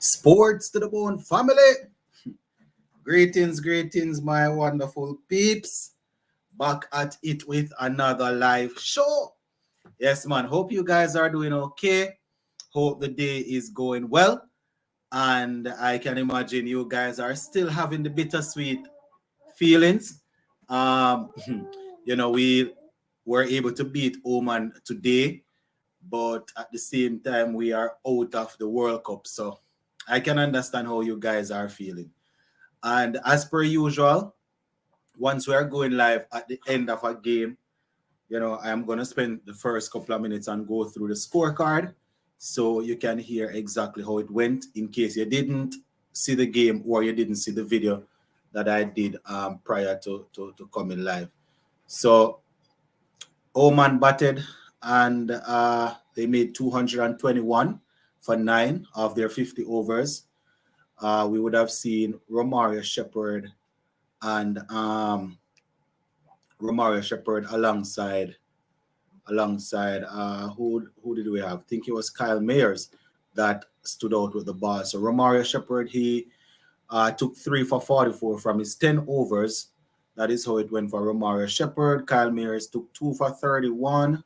Sports to the bone family. Greetings, my wonderful peeps. Back at it with another live show. Yes, man. Hope you guys are doing okay. Hope the day is going well. And I can imagine you guys are still having the bittersweet feelings. Um, we were able to beat Oman today, but at the same time, we are out of the World Cup. So I can understand how you guys are feeling. And as per usual, once we are going live at the end of a game, I'm going to spend the first couple of minutes and go through the scorecard so you can hear exactly how it went in case you didn't see the game or you didn't see the video that I did prior to coming live. So, Oman batted and they made 221 for 9 of their 50 overs. We would have seen Romario Shepherd and alongside who did we have? I think it was Kyle Mayers that stood out with the ball. So Romario Shepherd, he took 3 for 44 from his 10 overs. That is how it went for Romario Shepherd. Kyle Mayers took 2 for 31.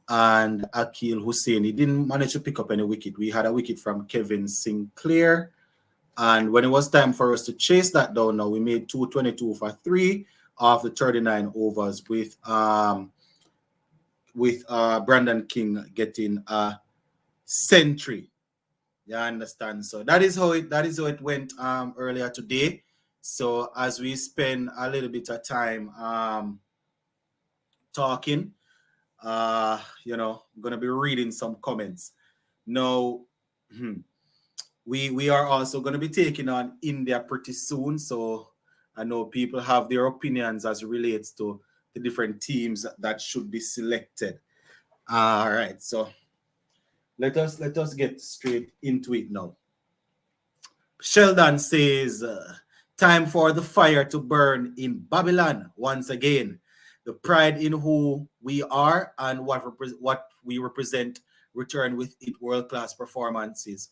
And Akil Hussein, he didn't manage to pick up any wicket. We had a wicket from Kevin Sinclair. And when it was time for us to chase that down now, we made 222 for 3 of the 39 overs with Brandon King getting a century. You understand? So that is how it went earlier today. So as we spend a little bit of time talking, I'm gonna be reading some comments. Now, we are also gonna be taking on India pretty soon. So I know people have their opinions as it relates to the different teams that should be selected. All right, so let us get straight into it now. Sheldon says, time for the fire to burn in Babylon once again. The pride in who we are and what we represent return with it world-class performances.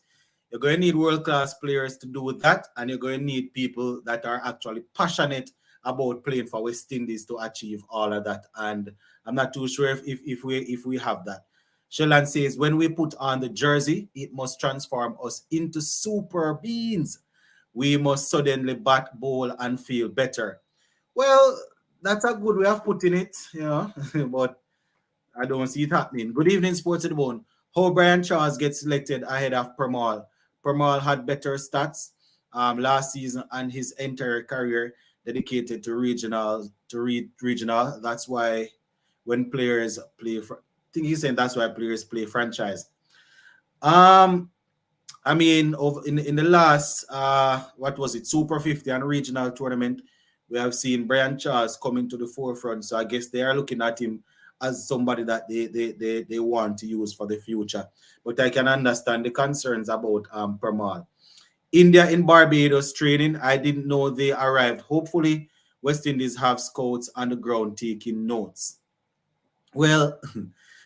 You're going to need world-class players to do that, and you're going to need people that are actually passionate about playing for West Indies to achieve all of that. And I'm not too sure if we have that. Sheldon says, when we put on the jersey, it must transform us into super beings. We must suddenly bat, bowl, and feel better. Well, that's a good way of putting it, but I don't see it happening. Good evening, Sports at the Bone. How Brian Charles gets selected ahead of Permal. Permal had better stats last season and his entire career dedicated to regional. That's why when players play for, I think he's saying that's why players play franchise. I mean, in the last what was it, Super 50 and regional tournament, we have seen Brian Charles coming to the forefront. So I guess they are looking at him as somebody that they want to use for the future. But I can understand the concerns about Permal. India in Barbados training. I didn't know they arrived. Hopefully, West Indies have scouts on the ground taking notes. Well,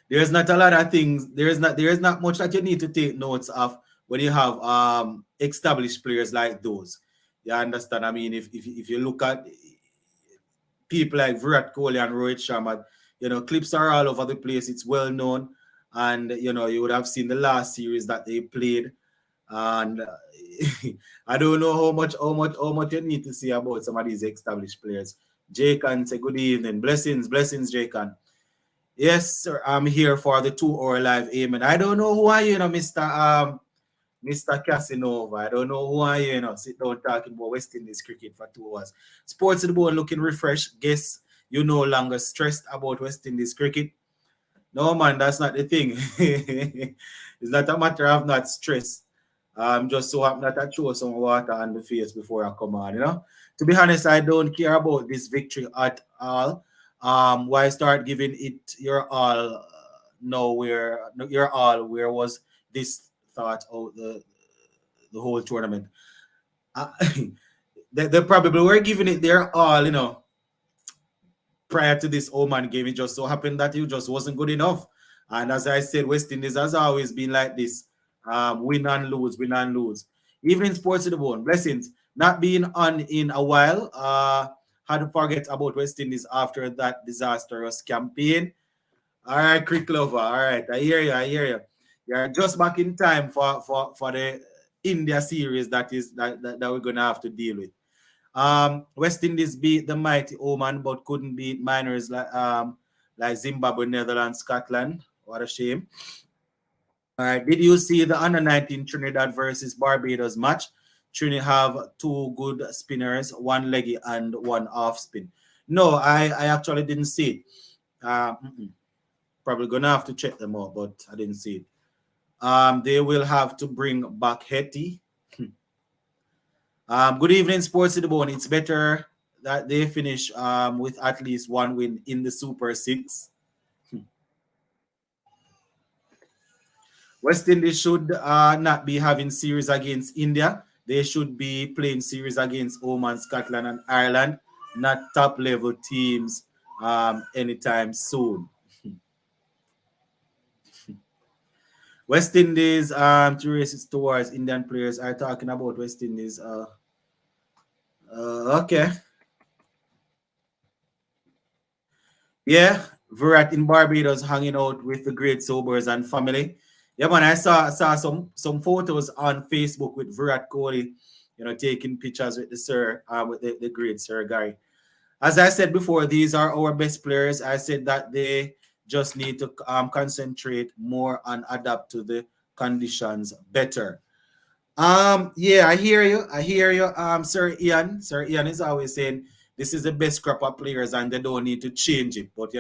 there's not a lot of things. There is not much that you need to take notes of when you have established players like those. You understand? I mean, if you look at people like Virat Kohli and Rohit Sharma, clips are all over the place. It's well known, and you would have seen the last series that they played. And I don't know how much you need to see about some of these established players. Jacan say good evening, blessings, Jacan. Yes, sir. I'm here for the 2-hour live. Amen. I don't know who are you, Mr. Casanova. I don't know who are you, sit down talking about West Indies cricket for 2 hours. Sports at the Board looking refreshed. Guess you no longer stressed about West Indies cricket. No, man, that's not the thing. It's not a matter of not stress. I'm just so happy that I throw some water on the face before I come on, To be honest, I don't care about this victory at all. Why start giving it your all now where was this thought out the whole tournament? They probably were giving it their all, prior to this Oman game. It just so happened that it just wasn't good enough. And as I said, West Indies has always been like this. Win and lose, win and lose. Evening sports to the bone. Blessings. Not being on in a while. Had to forget about West Indies after that disastrous campaign. All right, Crick Lover. All right, I hear you. I hear you. You're just back in time for the India series that we're gonna have to deal with. West Indies beat the mighty Oman, but couldn't beat minors like Zimbabwe, Netherlands, Scotland. What a shame. All right. Did you see the under 19 Trinidad versus Barbados match? Trinidad have two good spinners, one leggy and one off spin. No, I actually didn't see it. Probably gonna have to check them out, but I didn't see it. They will have to bring back Hetty. Good evening, Sports to the Bone. It's better that they finish with at least one win in the Super Six. West Indies should not be having series against India. They should be playing series against Oman, Scotland, and Ireland, not top level teams anytime soon. West Indies to races towards Indian players are talking about West Indies. Okay. Yeah, Virat in Barbados hanging out with the great sobers and family. Yeah, man, I saw some photos on Facebook with Virat Kohli, taking pictures with the sir, with the great Sir Gary. As I said before, these are our best players. I said that they just need to concentrate more and adapt to the conditions better. Yeah, I hear you. I hear you. Sir Ian. Sir Ian is always saying this is the best crop of players and they don't need to change it. But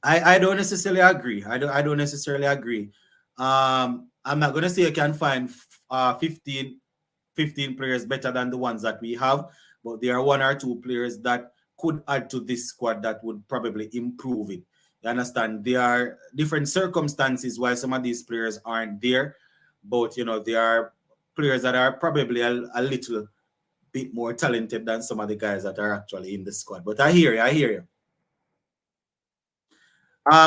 I don't necessarily agree. I don't necessarily agree. I'm not gonna say you can find 15 players better than the ones that we have, but there are one or two players that could add to this squad that would probably improve it. You understand? There are different circumstances why some of these players aren't there, but there are players that are probably a little bit more talented than some of the guys that are actually in the squad. But I hear you. I hear you.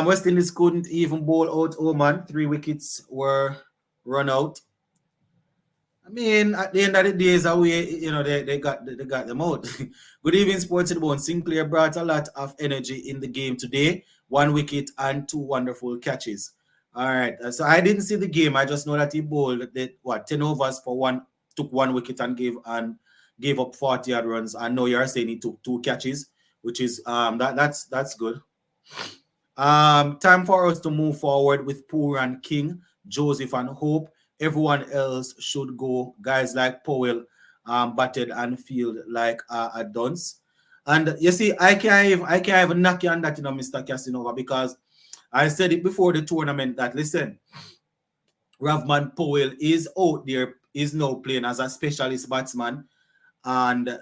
West Indies couldn't even bowl out Oman. 3 wickets were run out. I mean, at the end of the day, is away, they got them out. Good evening, Sports to the Bone. Sinclair brought a lot of energy in the game today. 1 wicket and two wonderful catches. All right. So I didn't see the game. I just know that he bowled 10 overs for one, took 1 wicket and gave up 40 odd runs. And now you're saying he took two catches, which is that's good. Time for us to move forward with Poor and King, Joseph and Hope. Everyone else should go. Guys like Powell, batted and feel like a dunce. And you see, I can't even knock you on that, Mr. Casanova, because I said it before the tournament that listen, Ravman Powell is out there, is now playing as a specialist batsman, and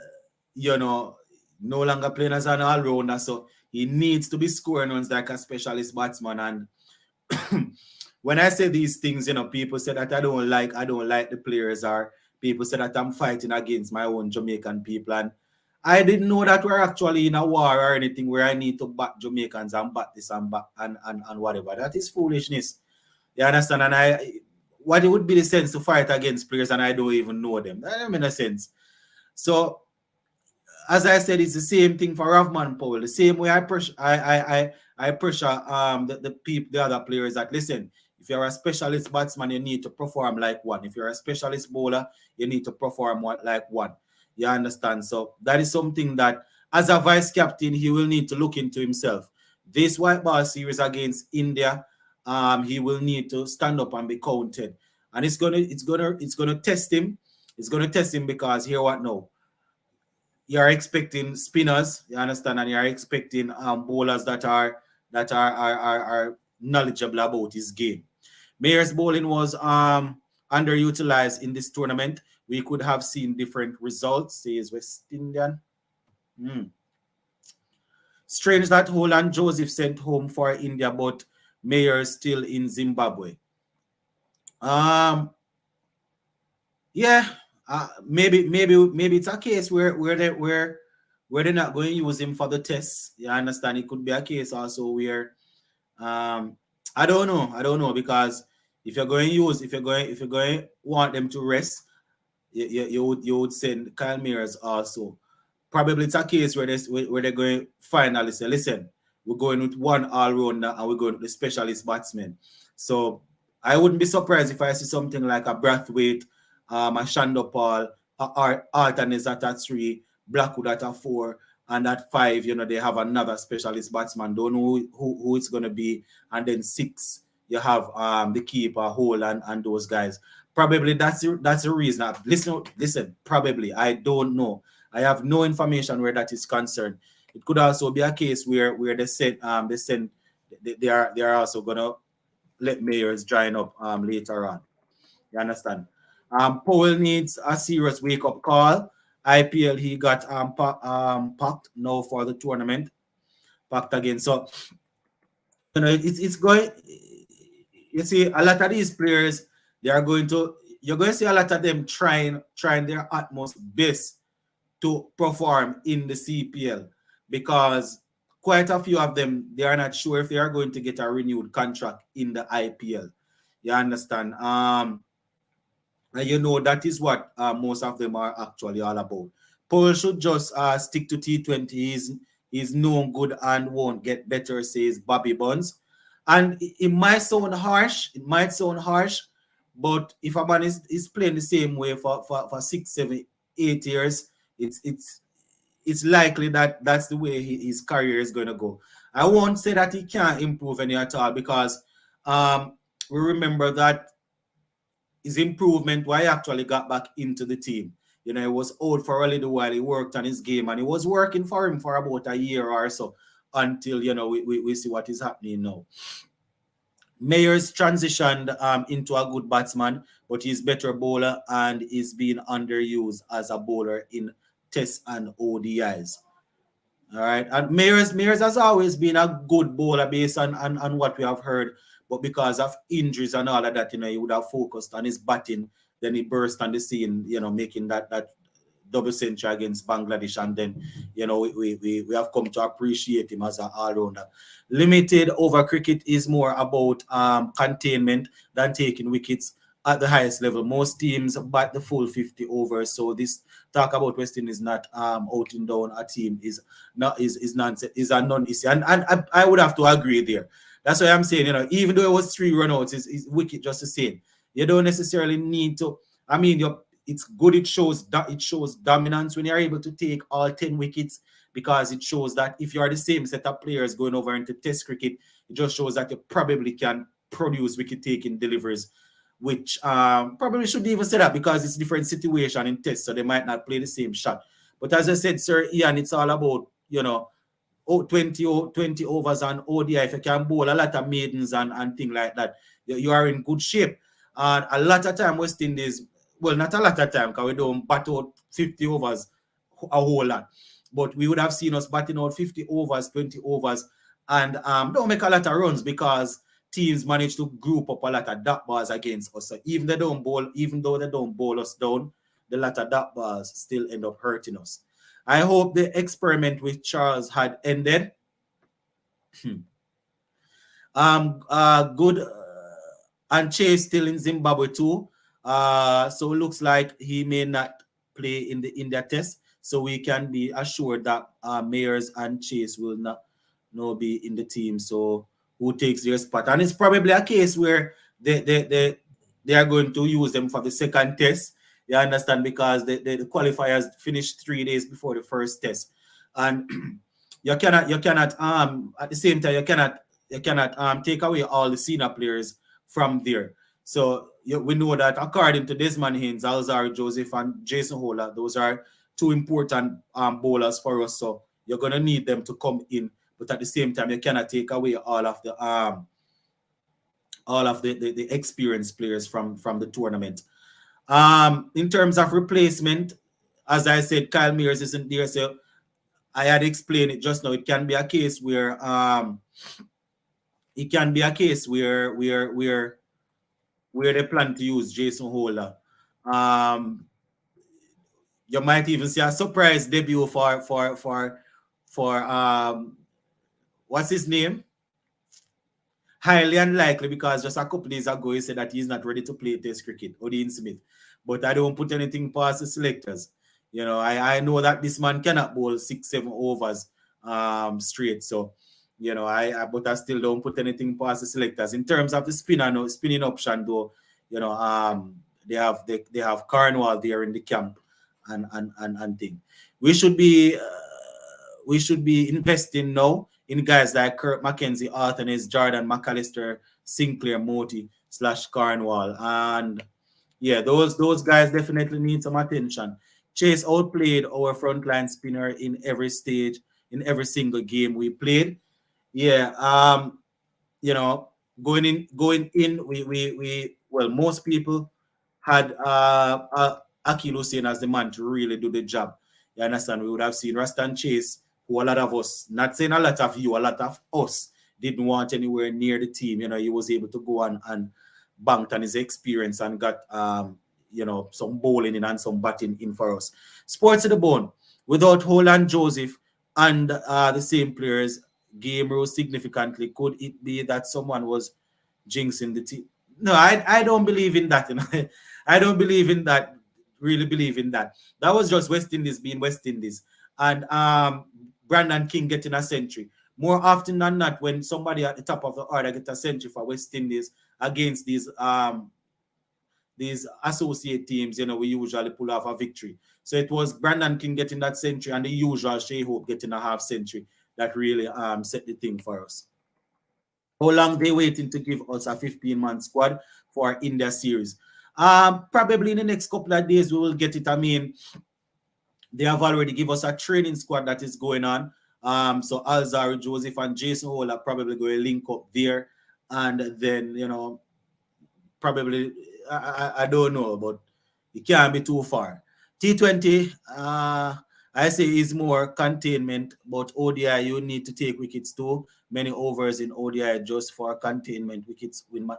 no longer playing as an all-rounder. So he needs to be scoring runs like a specialist batsman. And when I say these things, people say that I don't like the players, or people say that I'm fighting against my own Jamaican people. And I didn't know that we're actually in a war or anything where I need to back Jamaicans and back this and back and whatever. That is foolishness. You understand? And what it would be the sense to fight against players and I don't even know them? That doesn't make sense. So as I said, it's the same thing for Ravman Powell. The same way I pressure the other players that listen. If you're a specialist batsman, you need to perform like one. If you're a specialist bowler, you need to perform like one. You understand? So that is something that, as a vice captain, he will need to look into himself. This white ball series against India, he will need to stand up and be counted, and it's gonna test him. It's gonna test him because here what now? You're expecting spinners, you understand, and you're expecting bowlers that are knowledgeable about his game. Mayer's bowling was underutilized in this tournament. We could have seen different results, says West Indian. Strange that Holland Joseph sent home for India, but Mayer still in Zimbabwe. Yeah, maybe it's a case where they're not going to use him for the test. You understand? It could be a case also where I don't know because If you're going want them to rest, you would send Kyle Mears also. Probably it's a case where they're going finally say, listen, we're going with one all rounder and we're going with the specialist batsman. So I wouldn't be surprised if I see something like a Brathwaite, a Shandopal, Artanes at a 3, Blackwood at a 4, and at 5, they have another specialist batsman. Don't know who it's going to be. And then 6, you have the keeper, Hole, and those guys. Probably that's the reason. Listen. Probably I don't know. I have no information where that is concerned. It could also be a case where they are also gonna let Mayors join up later on. You understand? Powell needs a serious wake up call. IPL he got packed now for the tournament, packed again. So it's going. You see, a lot of these players, they are going to. You're going to see a lot of them trying their utmost best to perform in the CPL because quite a few of them they are not sure if they are going to get a renewed contract in the IPL. You understand? And that is what most of them are actually all about. Paul should just stick to T20. He's known good and won't get better, says Bobby Buns. And it might sound harsh. But if a man is playing the same way for 6, 7, 8 years, it's likely that that's the way his career is going to go. I won't say that he can't improve any at all because we remember that his improvement why he actually got back into the team. He was out for a little while. He worked on his game and it was working for him for about a year or so until, we see what is happening now. Mayers transitioned into a good batsman, but he's better bowler and is being underused as a bowler in tests and ODIs. All right. And Mayers has always been a good bowler based on what we have heard. But because of injuries and all of that, he would have focused on his batting. Then he burst on the scene, making that double century against Bangladesh. And then, we have come to appreciate him as an all-rounder. Limited over cricket is more about containment than taking wickets at the highest level. Most teams bat the full 50 overs. So this talk about West Indies not outing down a team is nonsense, is a non-issue. And I would have to agree there. That's why I'm saying, even though it was 3 runouts, it's wicket just the same. You don't necessarily need to. I mean, it's good. It shows dominance when you're able to take all 10 wickets because it shows that if you are the same set of players going over into Test cricket, it just shows that you probably can produce wicket-taking deliveries, which probably should even say that because it's different situation in Test, so they might not play the same shot. But as I said, Sir Ian, it's all about 20 overs on ODI. If you can bowl a lot of maidens and things like that, you are in good shape. And a lot of time West Indies, well, not a lot of time because we don't bat out 50 overs a whole lot. But we would have seen us batting out 50 overs, 20 overs, and don't make a lot of runs because teams manage to group up a lot of dot balls against us. So even though they don't bowl us down, the lot of dot balls still end up hurting us. I hope the experiment with Charles had ended. Good. And Chase still in Zimbabwe too. So it looks like he may not play in the India test. So we can be assured that Mayers and Chase will not be in the team. So who takes their spot? And it's probably a case where they are going to use them for the second test. You understand? Because the qualifiers finished 3 days before the first test. And you cannot at the same time you cannot take away all the senior players from there. So we know that according to Desmond Haynes, Alzar Joseph, and Jason Hola, those are 2 important bowlers for us. So you're gonna need them to come in, but at the same time, you cannot take away all of the experienced players from the tournament. In terms of replacement, as I said, Kyle Mears isn't there, so I had explained it just now. It can be a case where they plan to use Jason Hola. You might even see a surprise debut for what's his name? highly unlikely because just a couple days ago he said that he's not ready to play Test cricket, Dean Smith. But I don't put anything past the selectors. I know that this man cannot bowl 6-7 overs straight. So, but I still don't put anything past the selectors. In terms of the spinning option though, they have Cornwall there in the camp and thing. We should be investing now in guys like Kurt McKenzie, Arthur Jordan, McAllister, Sinclair, Moti / Cornwall. And yeah, those guys definitely need some attention. Chase outplayed our frontline spinner in every stage, in every single game we played. Yeah, you know, going in, most people had Akil Hussein as the man to really do the job. You understand? We would have seen Rastan Chase, who a lot of us, not saying a lot of you, a lot of us didn't want anywhere near the team. He was able to go and banked on his experience and got some bowling in and some batting in for us. Sports to the bone. Without Holland Joseph and the same players, game rose significantly. Could it be that someone was jinxing the team? No, I don't believe in that. I don't believe in that. Really believe in that. That was just West Indies being West Indies, and Brandon King getting a century. More often than not, when somebody at the top of the order get a century for West Indies against these associate teams, we usually pull off a victory. So it was Brandon King getting that century and the usual Shea Hope getting a half century that really set the thing for us. How long they waiting to give us a 15-man squad for India series? Probably in the next couple of days we will get it. I mean, they have already given us a training squad that is going on. So Alzari Joseph and Jason Hall are probably going to link up there, and then probably I don't know, but it can't be too far. T20, I say is more containment, but ODI you need to take wickets too. Many overs in ODI just for containment wickets win.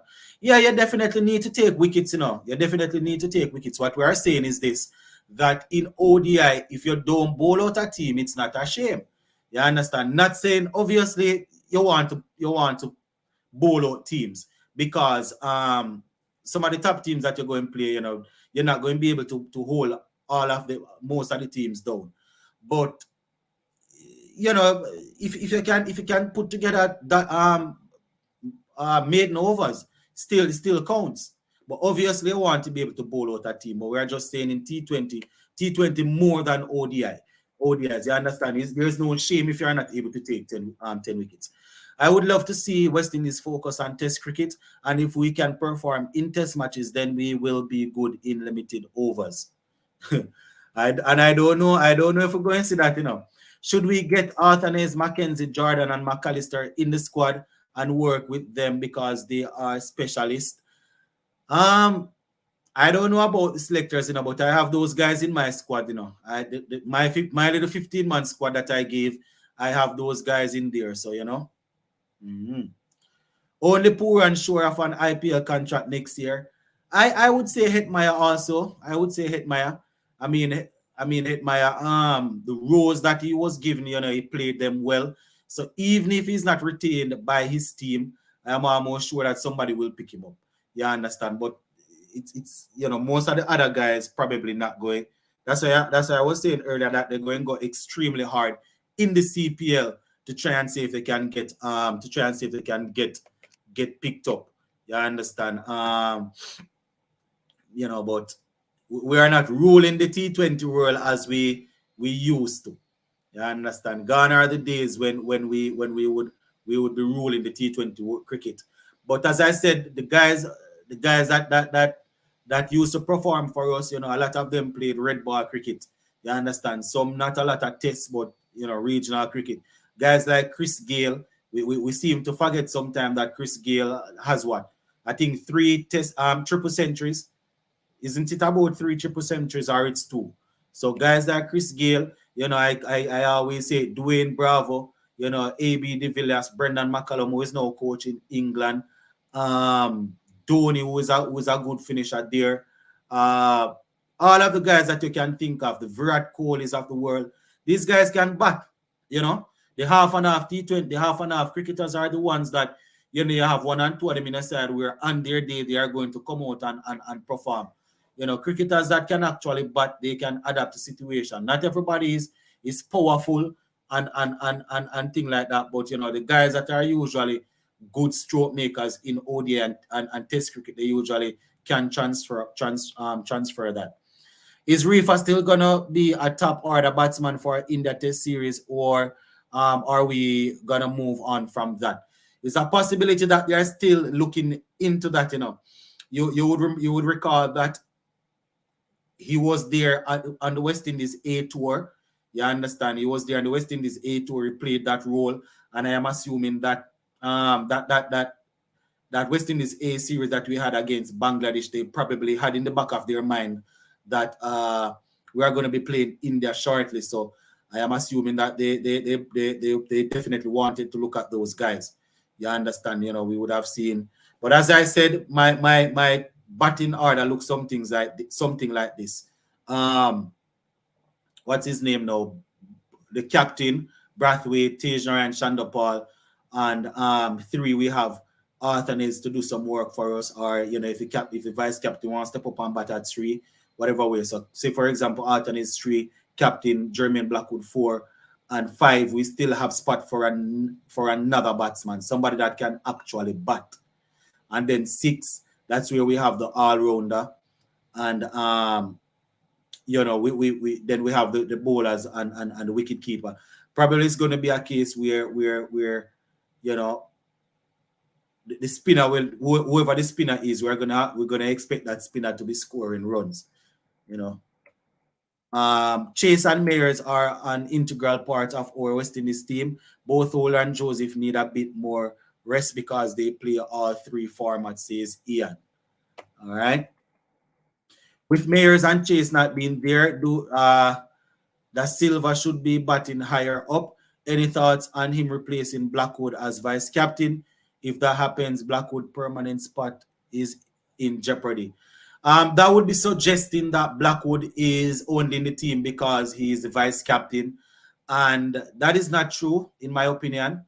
Yeah, you definitely need to take wickets. You definitely need to take wickets. What we are saying is this: that in ODI, if you don't bowl out a team, it's not a shame. You understand? Not saying obviously you want to bowl out teams because some of the top teams that you're going to play, you're not going to be able to hold most of the teams down. But if you can put together that maiden overs, it still counts. But obviously, I want to be able to bowl out a team. But we're just saying in T20 more than ODI. ODIs, you understand? There's no shame if you're not able to take 10 wickets. I would love to see West Indies focus on Test cricket, and if we can perform in Test matches, then we will be good in limited overs. I don't know if we're going to see that. Should we get Arthur, McKenzie, Jordan, and McAllister in the squad and work with them because they are specialists? I don't know about the selectors, but I have those guys in my squad. My little 15-man squad that I gave, I have those guys in there. So only poor and sure of an IPL contract next year. I would say Hetmeyer also. I would say Hetmeyer. I mean Hetmeyer. The roles that he was given, he played them well. So even if he's not retained by his team, I'm almost sure that somebody will pick him up. You understand? But it's most of the other guys probably not going. That's why I was saying earlier that they're going to go extremely hard in the CPL to try and see if they can get get picked up. You understand? But we are not ruling the T20 world as we used to. You understand? Gone are the days when we would be ruling the T20 cricket. But as I said, the guys that used to perform for us, a lot of them played red ball cricket. You understand? Some not a lot of tests, but regional cricket. Guys like Chris Gale, we seem to forget sometimes that Chris Gale has what? I think 3 triple centuries. Isn't it about 3 triple centuries or it's 2? So guys like Chris Gale, I always say Dwayne Bravo, AB de Villiers, Brendan McCallum, who is now coaching England, Dhoni, who is a good finisher there. All of the guys that you can think of, the Virat Kohlis of the world, these guys can bat. The half and half T20, the half and half cricketers are the ones that You have one and two of them in a side where on their day they are going to come out and perform. Cricketers that can actually bat, they can adapt to situation. Not everybody is powerful and thing like that. But the guys that are usually good stroke makers in ODI and Test cricket, they usually can transfer that. Is Reefa still gonna be a top order batsman for India Test series, or are we gonna move on from that? It's a possibility that they are still looking into that. You would recall that he was there on the West Indies A tour. You understand? He was there on the West Indies A tour. He played that role, and I am assuming that that West Indies A series that we had against Bangladesh, they probably had in the back of their mind that we are going to be playing India shortly. So I am assuming that they definitely wanted to look at those guys. You understand? We would have seen. But as I said, my batting order looks something like this. What's his name now? The captain, Brathwaite, Tejan, and Shandapal. And three, we have Arthur needs to do some work for us, or if the vice captain wants to step up and bat at three, whatever way. So say for example, Arthur is three, captain Jermaine Blackwood four, and five, we still have spot for another batsman, somebody that can actually bat. And then six, that's where we have the all-rounder. And we then we have the bowlers and the wicket keeper. Probably it's going to be a case where the spinner will, whoever the spinner is, we're gonna expect that spinner to be scoring runs. Chase and Mayers are an integral part of our West Indies team. Both Ola and Joseph need a bit more rest because they play all three formats, says Ian. All right. With Mayers and Chase not being there, that Silva should be batting higher up. Any thoughts on him replacing Blackwood as vice captain? If that happens, Blackwood permanent spot is in jeopardy. That would be suggesting that Blackwood is only in the team because he is the vice captain, and that is not true in my opinion.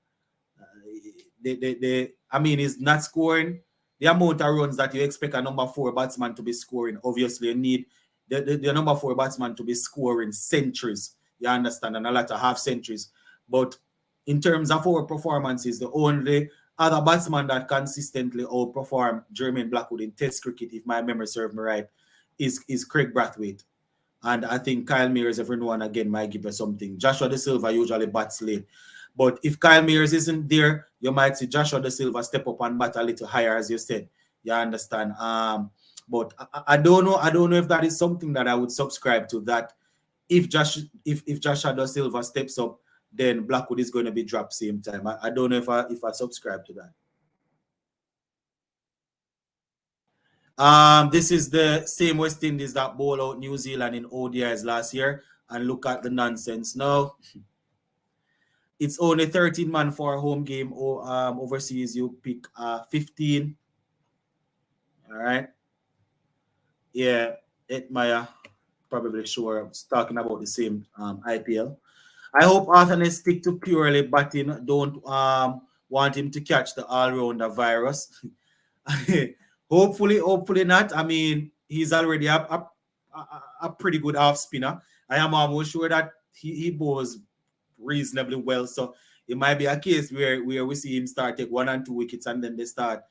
He's not scoring the amount of runs that you expect a number four batsman to be scoring. Obviously, you need the number four batsman to be scoring centuries. You understand, and a lot of half centuries. But in terms of our performances, the only other batsman that consistently outperform Jermaine Blackwood in Test cricket, if my memory serves me right, is Craig Brathwaite. And I think Kyle Mears every now and again might give us something. Joshua De Silva usually bats late. But if Kyle Mears isn't there, you might see Joshua De Silva step up and bat a little higher, as you said. You understand? But I don't know. I don't know if that is something that I would subscribe to. That if Joshua De Silva steps up, then Blackwood is going to be dropped same time. I don't know if I subscribe to that. This is the same West Indies that bowled out New Zealand in ODIs last year, and look at the nonsense now. It's only 13 man for a home game. Overseas, you pick 15. All right. Yeah, Maya probably sure. I was talking about the same IPL. I hope Arthur stick to purely batting. Don't want him to catch the all-rounder virus. Hopefully not. I mean, he's already a pretty good off spinner. I am almost sure that he bowls reasonably well. So it might be a case where we see him start take 1 and 2 wickets and then they start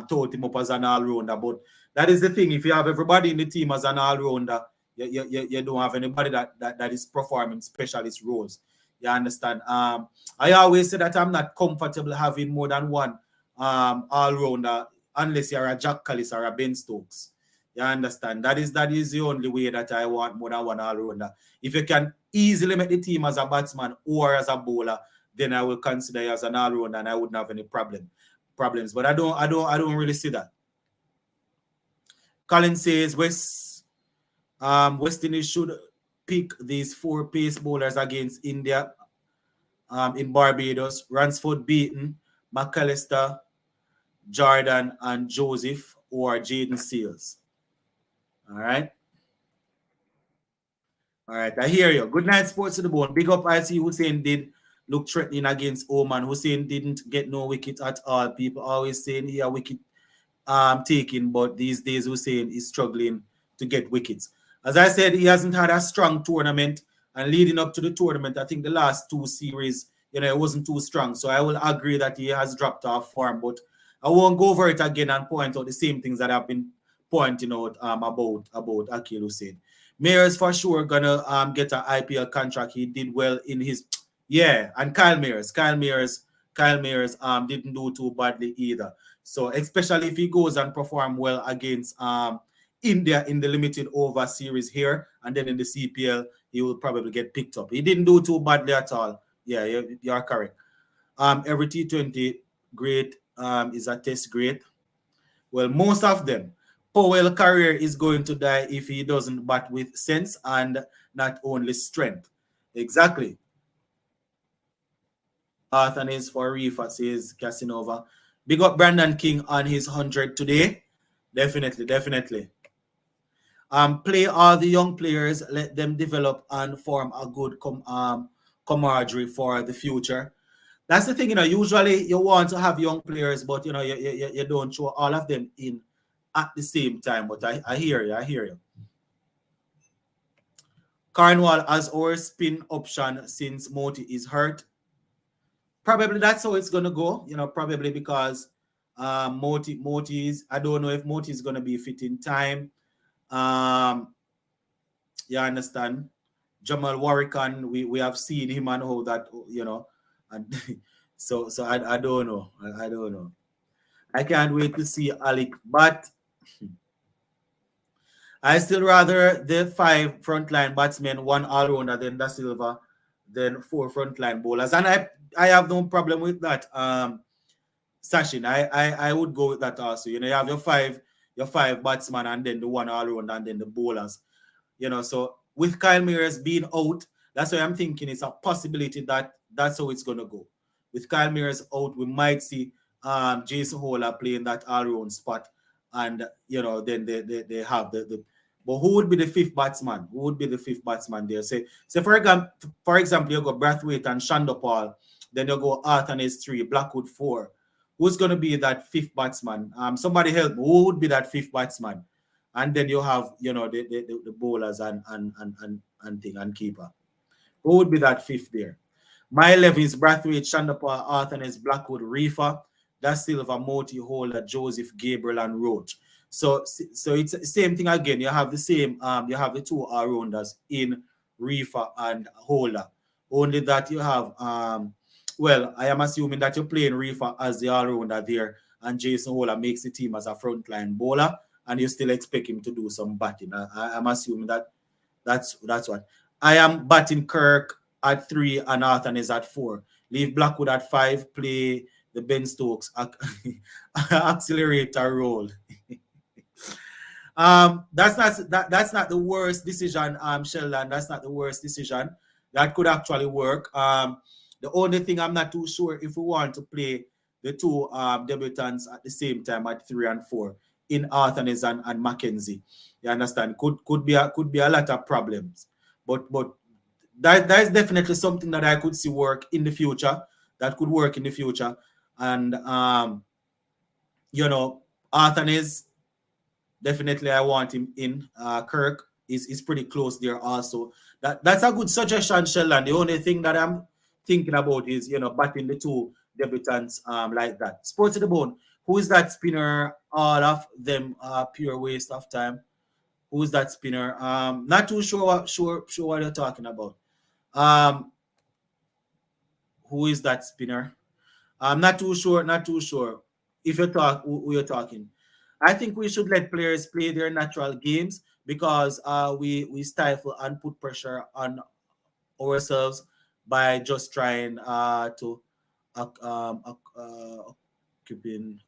tote him up as an all-rounder. But that is the thing. If you have everybody in the team as an all-rounder, you don't have anybody that is performing specialist roles. You understand? I always say that I'm not comfortable having more than one all-rounder unless you're a Jack Callis or a Ben Stokes. You understand? That is the only way that I want more than one all-rounder. If you can easily make the team as a batsman or as a bowler, then I will consider you as an all-rounder and I wouldn't have any problems. But I don't really see that. Colin says West Indies should pick these 4 pace bowlers against India in Barbados. Ransford beaten, McAllister, Jordan, and Joseph, or Jaden Seals. All right. All right, I hear you. Good night, Sports to the Bone. Big up, I see Hussein did looked threatening against Oman. Hussein didn't get no wicket at all. People always saying he a wicket taking, but these days Hussein is struggling to get wickets. As I said, he hasn't had a strong tournament, and leading up to the tournament, I think the last two series, it wasn't too strong. So I will agree that he has dropped off form, but I won't go over it again and point out the same things that I've been pointing out about Akil Hussein. Mayers for sure gonna get an IPL contract. He did well in his and Kyle Mayers. Kyle Mayers didn't do too badly either. So especially if he goes and perform well against India in the limited over series here, and then in the CPL, he will probably get picked up. He didn't do too badly at all. Yeah, you're correct. Every T20 great is a test great. Well, most of them. Powell career is going to die if he doesn't bat with sense and not only strength. Exactly. And is for Reefa, says Casanova. Big up Brandon King on his 100 today. Definitely. Play all the young players, let them develop and form a good camaraderie for the future. That's the thing, usually you want to have young players, but, you don't show all of them in at the same time. But I hear you. Cornwall as our spin option since Moti is hurt. Probably that's how it's gonna go, probably because Moti is, I don't know if Moti is gonna be fit in time. You understand? Jamal Warrican, we have seen him and how that, and so I don't know. I don't know. I can't wait to see Alec, but I still rather the 5 frontline batsmen, 1 all-rounder than Da Silva, than 4 frontline bowlers. And I have no problem with that. Sachin, I would go with that also. You have your five batsmen and then the 1 all-rounder and then the bowlers. So with Kyle Mayers being out, that's why I'm thinking it's a possibility that that's how it's gonna go. With Kyle Mayers out, we might see Jason Holler playing that all-round spot, and then they have the. But who would be the 5th batsman? Who would be the 5th batsman there? Say for example, you go Brathwaite and Shandopal, then you go Arthanes 3, Blackwood 4. Who's gonna be that 5th batsman? Somebody help me. Who would be that 5th batsman? And then you have, the bowlers and thing and keeper. Who would be that 5th there? My 11 is Brathwaite, Shandapur, Arthanes, Blackwood, Reefa, Da Silva, Moti, Holder, Joseph, Gabriel, and Roach. So it's the same thing again. You have the same, you have the 2 all-rounders in Reefa and Holder. Only that you have, well, I am assuming that you're playing Reefa as the all-rounder there, and Jason Holder makes the team as a frontline bowler, and you still expect him to do some batting. I'm assuming that's what. I am batting Kirk at 3 and Arthur is at 4. Leave Blackwood at 5, play the Ben Stokes accelerator role. That's not the worst decision, Sheldon. That's not the worst decision. That could actually work. The only thing I'm not too sure if we want to play the 2 debutants at the same time at 3 and 4 in Arthanes and Mackenzie. You understand? Could be a lot of problems. But that is definitely something that I could see work in the future. That could work in the future. And Arthanes, definitely I want him in. Kirk is pretty close there also. That's a good suggestion, Sheldon. The only thing that I'm thinking about is batting the 2 debutants like that. Sports to the bone. Who is that spinner? All of them pure waste of time. Who is that spinner? Not too sure what you're talking about. Who is that spinner? I'm not too sure. If you talk who you're talking. I think we should let players play their natural games because we stifle and put pressure on ourselves by just trying to occupying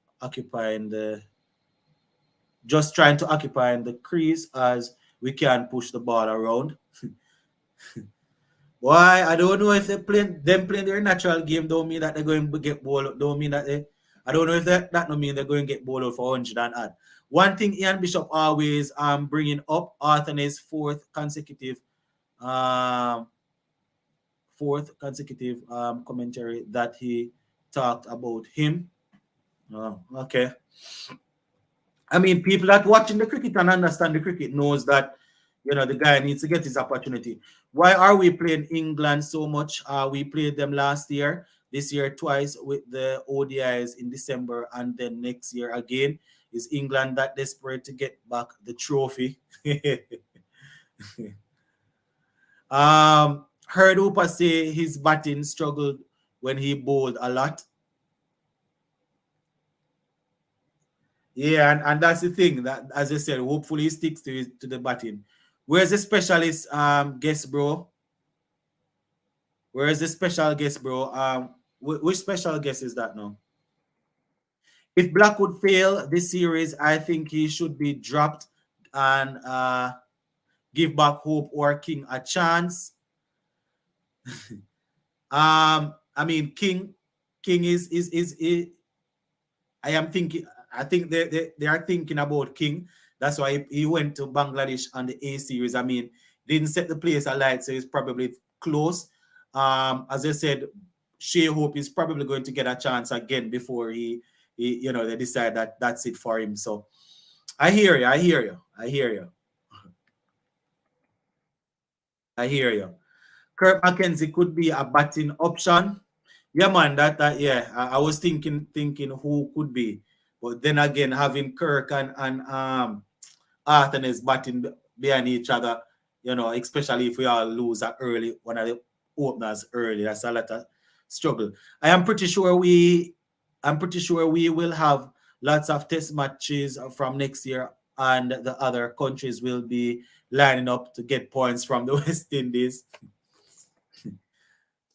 the crease as we can push the ball around. Why? I don't know if playing their natural game don't mean that they're going to get ball. Don't mean that I don't know if that don't mean they're going to get ball out for 100 and odd. One thing Ian Bishop always bringing up, Arthanes 4th consecutive fourth consecutive commentary that he talked about him. Oh, okay. I mean, people that watching the cricket and understand the cricket knows that the guy needs to get his opportunity. Why are we playing England so much? We played them last year, this year twice with the ODIs in December, and then next year again. Is England that desperate to get back the trophy? Heard Hooper say his batting struggled when he bowled a lot. Yeah, and that's the thing that, as I said, hopefully he sticks to the batting. Where's the specialist guest, bro? Where is the special guest, bro? Which special guest is that now? If Blackwood fail this series, I think he should be dropped and give back Hope or King a chance. I mean, King is I am thinking. I think they are thinking about King. That's why he went to Bangladesh on the A series. I mean, didn't set the place alight, so it's probably close. As I said, Shea Hope is probably going to get a chance again before they decide that that's it for him. So I hear you. I hear you. I hear you. I hear you. Kirk McKenzie could be a batting option. Yeah, man. That yeah. I was thinking who could be, but then again, having Kirk and Arthur is batting behind each other, especially if we all lose at early one of the openers early. That's a lot of struggle. I'm pretty sure we will have lots of test matches from next year, and the other countries will be lining up to get points from the West Indies.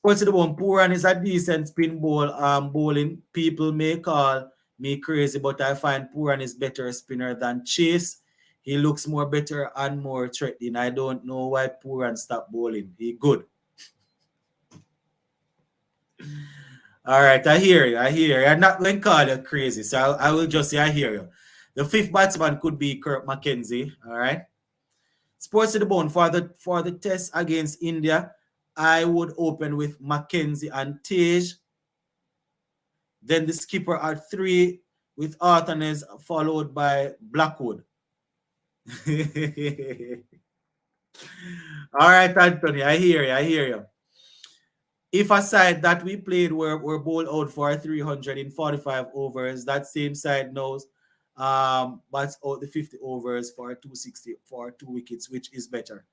What's the one? Puran is a decent spin bowling. People may call me crazy, but I find Puran is better spinner than Chase. He looks more better and more threatening. I don't know why Puran stopped bowling. He good. All right, I hear you. I hear you. I'm not going to call you crazy, so I will just say I hear you. The fifth batsman could be Kirk McKenzie. All right. Sports to the bone for the test against India. I would open with McKenzie and Tage. Then the skipper at 3 with Arthanes, followed by Blackwood. All right, Anthony, I hear you. I hear you. If a side that we played were bowled out for 300 in 45 overs, that same side knows bats out the 50 overs for 260 for 2 wickets, which is better.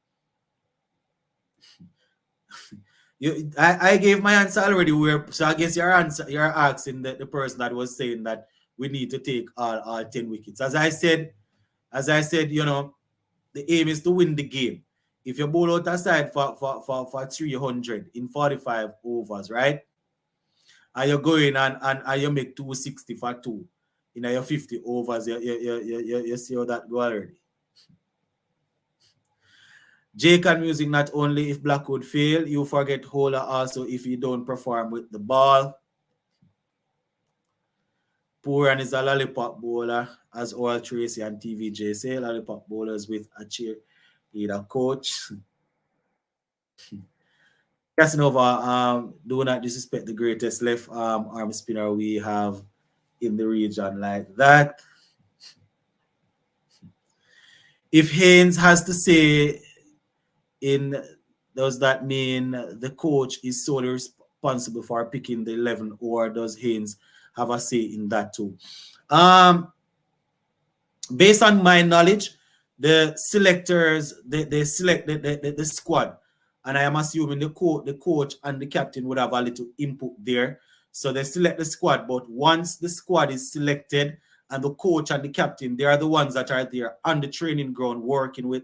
I gave my answer already. So I guess you're asking the person that was saying that we need to take all 10 wickets. As I said, the aim is to win the game. If you bowl out a side for 300 in 45 overs, right? And you're going and you make 260 for 2 in your 50 overs, you see how that go already. Jake and music not only if Blackwood fail, you forget Hola also if he don't perform with the ball. Puran is a lollipop bowler, as all Tracy and TVJ say, lollipop bowlers with a cheerleader coach. Casanova, do not disrespect the greatest left arm spinner we have in the region like that. If Haynes has to say does that mean the coach is solely responsible for picking the 11, or does Haynes have a say in that too? Based on my knowledge, the selectors they select the squad, and I am assuming the coach and the captain would have a little input there. So they select the squad, but once the squad is selected and the coach and the captain, they are the ones that are there on the training ground working with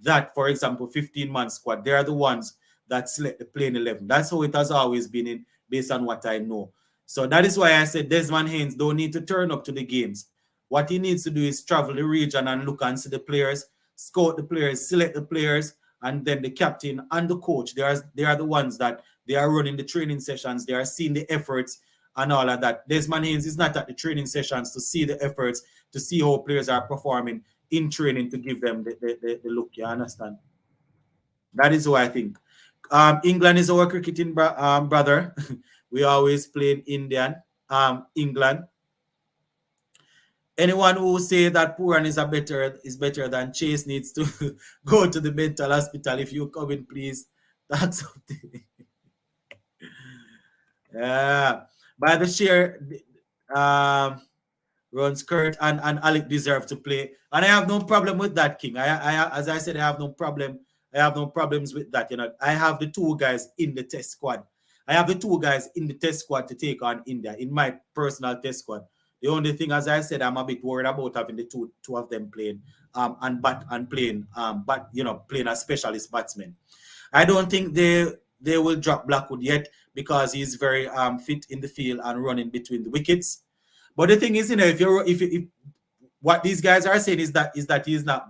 that, for example, 15-man squad. They are the ones that select the playing 11. That's how it has always been based on what I know. So that is why I said Desmond Haynes don't need to turn up to the games. What he needs to do is travel the region and look and see the players, scout the players, select the players, and then the captain and the coach. They are the ones that they are running the training sessions. They are seeing the efforts and all of that. Desmond Haynes is not at the training sessions to see the efforts, to see how players are performing in training, to give them the look. You understand? That is what I think. England is our cricketing brother. We always play in Indian. England. Anyone who say that Puran is better than Chase needs to go to the mental hospital. If you come in, please. That's something. Yeah. By the share, um, runs Kurt and Alec deserve to play, and I have no problem with that, King. As I said, I have no problem. I have no problems with that. You know, I have the two guys in the test squad. I have the two guys in the test squad to take on India in my personal test squad. The only thing, as I said, I'm a bit worried about having the two of them playing and playing but playing as specialist batsmen. I don't think they will drop Blackwood yet because he's very fit in the field and running between the wickets. But the thing is, if what these guys are saying is that he's not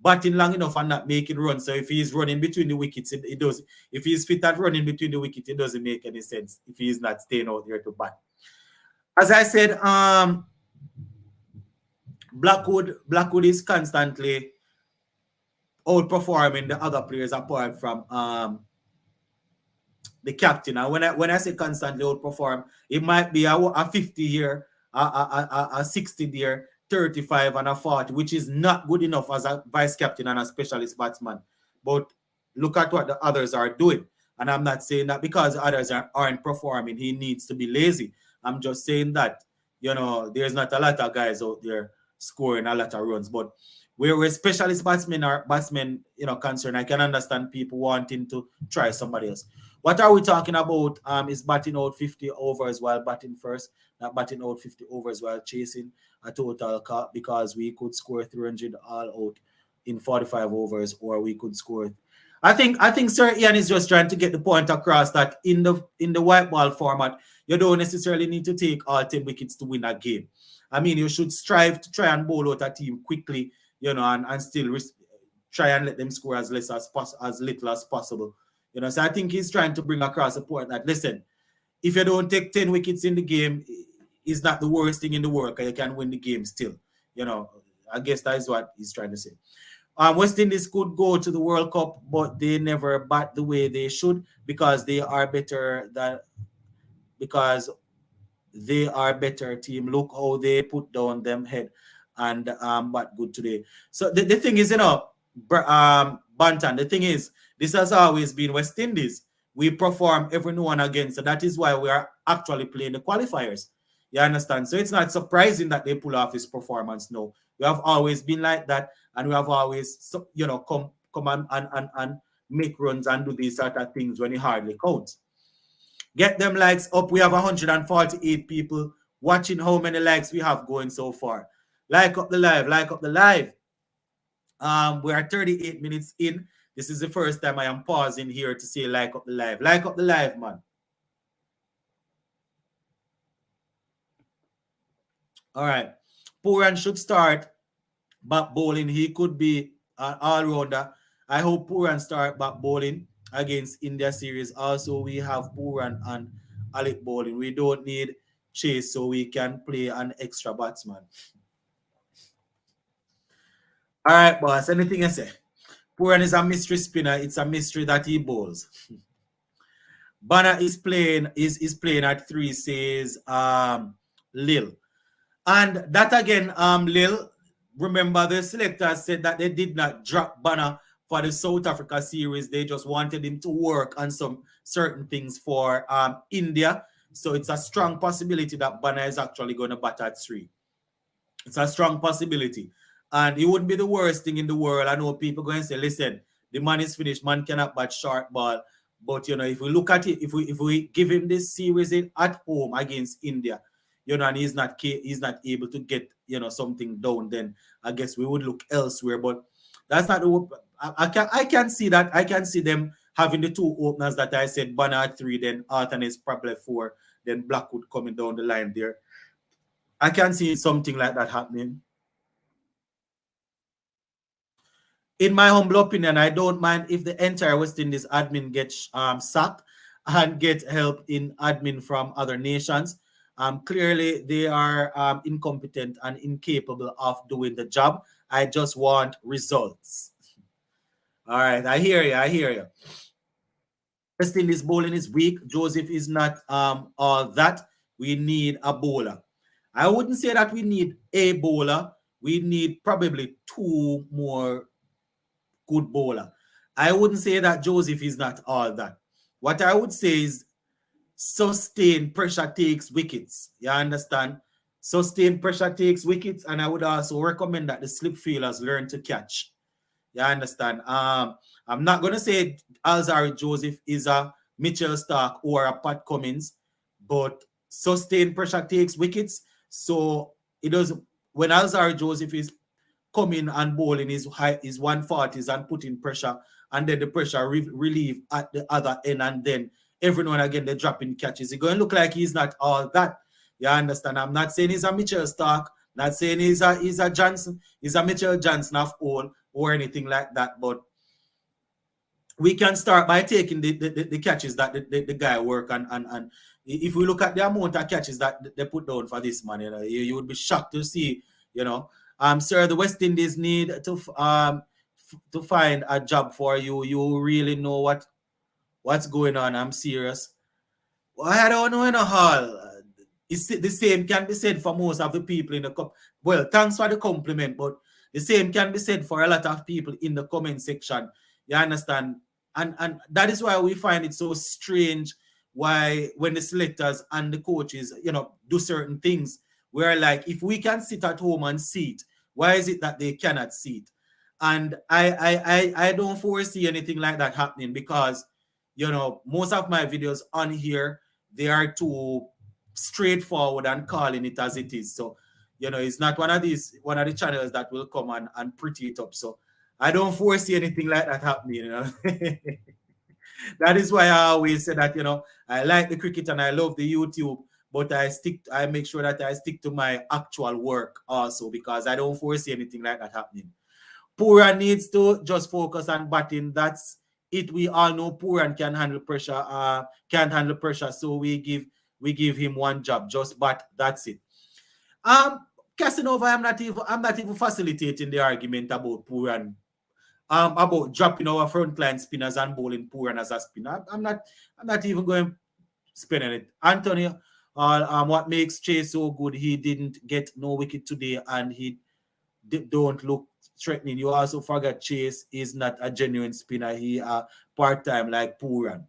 batting long enough and not making runs. So if he's running between the wickets, it does. If he's fit at running between the wickets, it doesn't make any sense if he's not staying out there to bat. As I said, Blackwood is constantly outperforming the other players apart from the captain. And when I say constantly outperform, it might be a 50 year, a 60 year, 35 and a 40, which is not good enough as a vice captain and a specialist batsman. But look at what the others are doing. And I'm not saying that because the others aren't performing, he needs to be lazy. I'm just saying that, there's not a lot of guys out there scoring a lot of runs. But where specialist batsmen, concerned, I can understand people wanting to try somebody else. What are we talking about? Is batting out 50 overs while batting first, not batting out 50 overs while chasing a total cut, because we could score 300 all out in 45 overs, or we could score. I think Sir Ian is just trying to get the point across that in the white ball format, you don't necessarily need to take all 10 wickets to win a game. I mean, you should strive to try and bowl out a team quickly, and still try and let them score as little as possible. So I think he's trying to bring across a point that, listen, if you don't take 10 wickets in the game, it's not the worst thing in the world, because you can win the game still. I guess that is what he's trying to say. West Indies could go to the World Cup, but they never bat the way they should because they are better team. Look how they put down them head and but good today. So the thing is, Bantan, the thing is, this has always been West Indies. We perform every now and again. So that is why we are actually playing the qualifiers. You understand? So it's not surprising that they pull off this performance now. We have always been like that, and we have always, come and make runs and do these sort of things when it hardly counts. Get them likes up. We have 148 people watching. How many likes we have going so far? Like up the live. Like up the live. We are 38 minutes in. This is the first time I am pausing here to say like up the live. Like up the live, man. All right. Puran should start back bowling. He could be an all-rounder. I hope Puran start back bowling against India series. Also, we have Puran and Alec bowling. We don't need Chase, so we can play an extra batsman. All right, boss. Anything I say? Puran is a mystery spinner. It's a mystery that he bowls. Banner is playing at 3, says Lil. And that again, Lil, remember the selectors said that they did not drop Banner for the South Africa series. They just wanted him to work on some certain things for India. So it's a strong possibility that Banner is actually going to bat at 3. It's a strong possibility. And it wouldn't be the worst thing in the world. I know people going to say, listen, the man is finished. Man cannot bat short ball. But, if we look at it, if we give him this series at home against India, and he's not able to get, something down, then I guess we would look elsewhere. But that's not the I can see that. I can see them having the two openers that I said, Banner at 3, then Arthur is probably 4, then Blackwood coming down the line there. I can see something like that happening. In my humble opinion, I don't mind if the entire West Indies admin gets sacked and get help in admin from other nations. Clearly, they are incompetent and incapable of doing the job. I just want results. All right, I hear you. West Indies bowling is weak. Joseph is not all that. We need a bowler. I wouldn't say that we need a bowler. We need probably two more good bowler. I wouldn't say that Joseph is not all that. What I would say is sustained pressure takes wickets. You understand? Sustained pressure takes wickets, and I would also recommend that the slip fielders learn to catch. You understand? I'm not gonna say Alzari Joseph is a Mitchell Stark or a Pat Cummins, but sustained pressure takes wickets. So it does when Alzari Joseph is coming and bowling his high his 140s and putting pressure, and then the pressure relieve at the other end, and then every now and again they're dropping catches. It's going to look like he's not all that. You understand? I'm not saying he's a Mitchell Stark, not saying he's a Johnson, he's a Mitchell Johnson of all or anything like that, but we can start by taking the catches that the guy work and if we look at the amount of catches that they put down for this man, you would be shocked to see, sir, the West Indies need to find a job for you. You really know what's going on. I'm serious. Well, I don't know in a hall. It's the same can be said for most of the people in the cup. Well, thanks for the compliment, but the same can be said for a lot of people in the comment section. You understand? And that is why we find it so strange why when the selectors and the coaches, do certain things, we're like, if we can sit at home and see it, why is it that they cannot see it? And I don't foresee anything like that happening because, most of my videos on here, they are too straightforward and calling it as it is. So, it's not one of the channels that will come and pretty it up. So I don't foresee anything like that happening, That is why I always say that, I like the cricket and I love the YouTube, but I make sure that I stick to my actual work also because I don't foresee anything like that happening. Puran needs to just focus on batting. That's it. We all know Puran can handle pressure, can't handle pressure. So we give him one job, just bat. That's it. Casanova, I'm not even facilitating the argument about Puran. About dropping our frontline spinners and bowling Puran as a spinner. I'm not even going spinning it. Anthony, what makes Chase so good? He didn't get no wicket today, and he don't look threatening. You also forget Chase is not a genuine spinner. He part-time like Puran.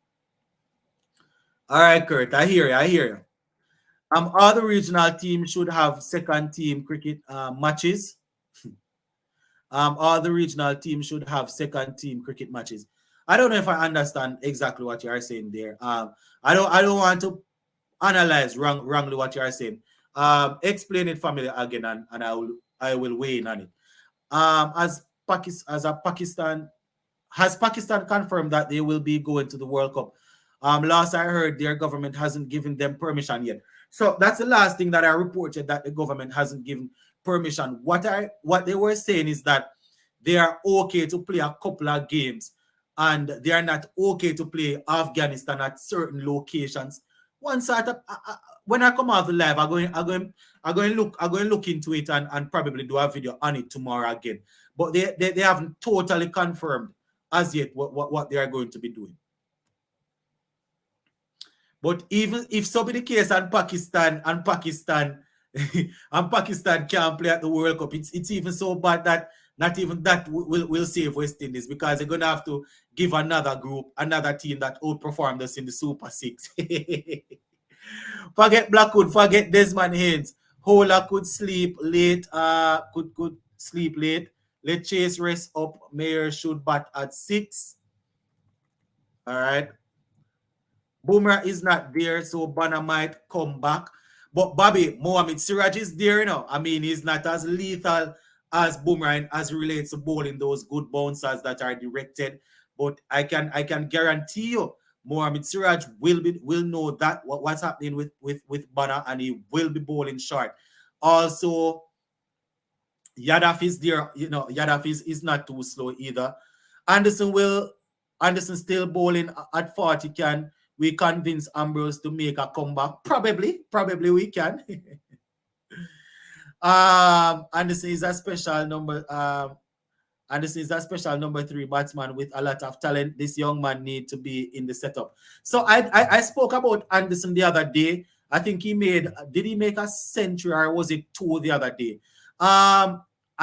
All right, Kurt, I hear you. I hear you. All the regional teams should have second team cricket matches. All the regional teams should have second team cricket matches. I don't know if I understand exactly what you are saying there. I don't want to analyze wrongly what you are saying. Explain it for me again, and I will weigh in on it. Pakistan has Pakistan confirmed that they will be going to the World Cup? Last I heard, their government hasn't given them permission yet. So that's the last thing that I reported, that the government hasn't given permission. What they were saying is that they are okay to play a couple of games, and they are not okay to play Afghanistan at certain locations. One sort of when I come out live, I'm going to look into it and probably do a video on it tomorrow again. But they haven't totally confirmed as yet what they are going to be doing. But even if so be the case, and Pakistan and Pakistan can't play at the World Cup, it's even so bad that not even that will save West Indies, because they're gonna have to give another team that outperformed us in the Super Six. Forget Blackwood, forget Desmond Haynes. Hola could sleep late. Could sleep late. Let Chase rest up. Mayor should bat at 6. All right. Boomer is not there, so Banner might come back. But Bobby, Mohamed Siraj is there, I mean, he's not as lethal as Boomerang as relates to bowling those good bouncers that are directed. But I can guarantee you, Mohamed Siraj will know that what's happening with Banner, and he will be bowling short. Also, Yadav is there, Yadav is not too slow either. Anderson still bowling at 40. Can we convince Ambrose to make a comeback? Probably we can. Anderson is a special number. And this is a special number 3 batsman with a lot of talent. This young man need to be in the setup. So I spoke about Anderson the other day. I think did he make a century or was it two the other day? I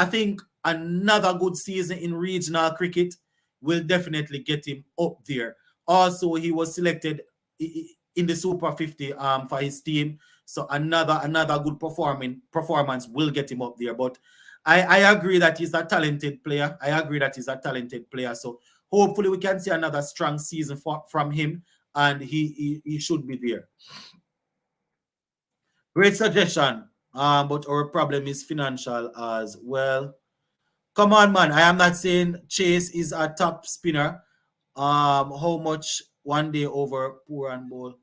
think another good season in regional cricket will definitely get him up there. Also, he was selected in the Super 50 for his team. So another good performance will get him up there. But I agree that he's a talented player. I agree that he's a talented player. So hopefully we can see another strong season from him, and he should be there. Great suggestion. But our problem is financial as well. Come on, man. I am not saying Chase is a top spinner. How much one day over poor and bowl?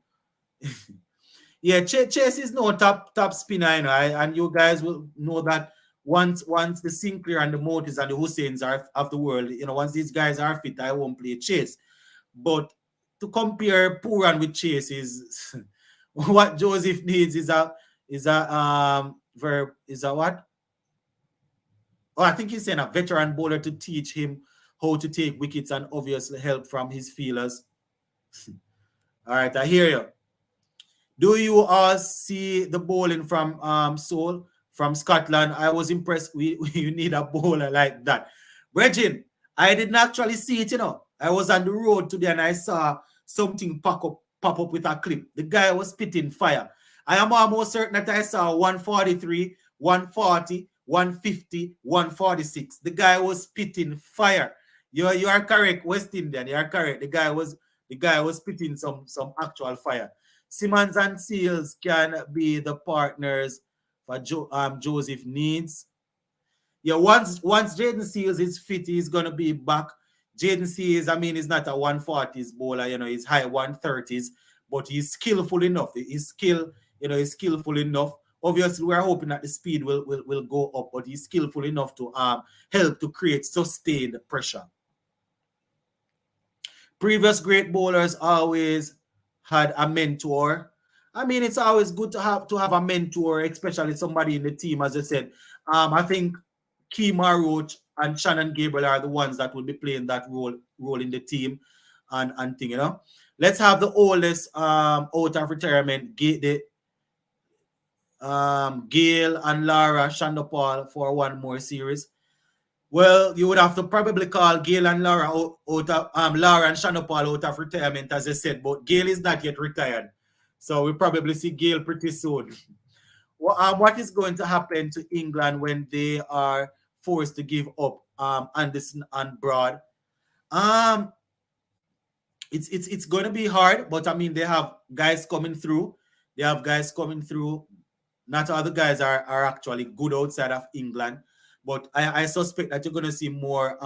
Yeah, Chase is no top spinner, you know, and you guys will know that once the Sinclair and the Motis and the Husseins are of the world, you know, once these guys are fit, I won't play Chase. But to compare Puran with Chase is what Joseph needs is a what? Oh, I think he's saying a veteran bowler to teach him how to take wickets and obviously help from his feelers. All right, I hear you. Do you all see the bowling from Seoul, from Scotland? I was impressed. You need a bowler like that. Regin, I didn't actually see it, you know. I was on the road today and I saw something pop up with a clip. The guy was spitting fire. I am almost certain that I saw 143, 140, 150, 146. The guy was spitting fire. You are correct, West Indian. You are correct. The guy was spitting some actual fire. Simmons and Seals can be the partners for Joseph needs. Yeah, once Jaden Seals is fit, he's gonna be back. Jaden Seals, I mean, he's not a 140s bowler, you know, he's high 130s, but he's skillful enough. He's skillful enough. Obviously, we're hoping that the speed will go up, but he's skillful enough to help to create sustained pressure. Previous great bowlers always had a mentor. I mean, it's always good to have a mentor, especially somebody in the team. As I said, I think Kemar Roach and Shannon Gabriel are the ones that will be playing that role in the team, and thing. You know, let's have the oldest out of retirement, Gail and Lara Shandopal for one more series. Well, you would have to probably call Gail and Laura out of Laura and Shanopal out of retirement, as I said, but Gail is not yet retired. So we'll probably see Gail pretty soon. What is going to happen to England when they are forced to give up Anderson and Broad? Um, it's going to be hard, but I mean they have guys coming through. They have guys coming through. Not all the guys are actually good outside of England, but I suspect that you're going to see more.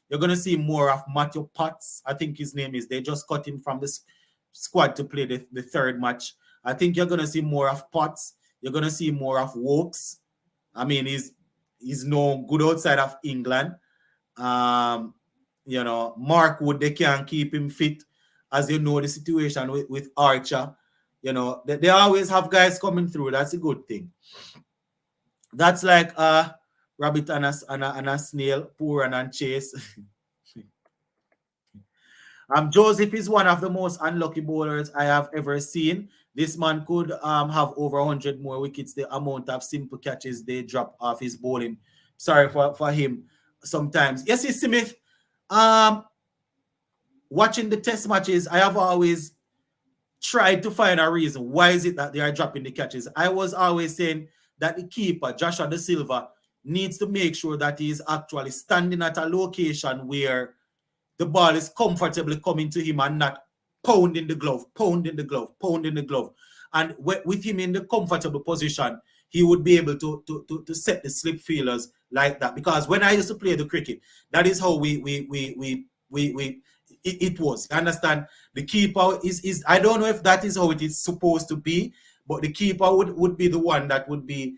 You're going to see more of Matthew Potts. I think his name is. They just cut him from the squad to play the third match. I think you're going to see more of Potts. You're going to see more of Wokes. I mean, he's no good outside of England. Um, Mark Wood, they can't keep him fit, as you know the situation with Archer. They always have guys coming through. That's a good thing. That's like a rabbit and a snail, poor and chase. Joseph is one of the most unlucky bowlers I have ever seen. This man could have over 100 more wickets, the amount of simple catches they drop off his bowling. Sorry for him sometimes. Yes, Smith. Watching the test matches, I have always tried to find a reason why is it that they are dropping the catches. I was always saying that the keeper, Joshua De Silva, needs to make sure that he is actually standing at a location where the ball is comfortably coming to him and not pounding the glove. And with him in the comfortable position, he would be able to set the slip feelers like that. Because when I used to play the cricket, that is how it was. You understand? The keeper is I don't know if that is how it is supposed to be, but the keeper would be the one that would be,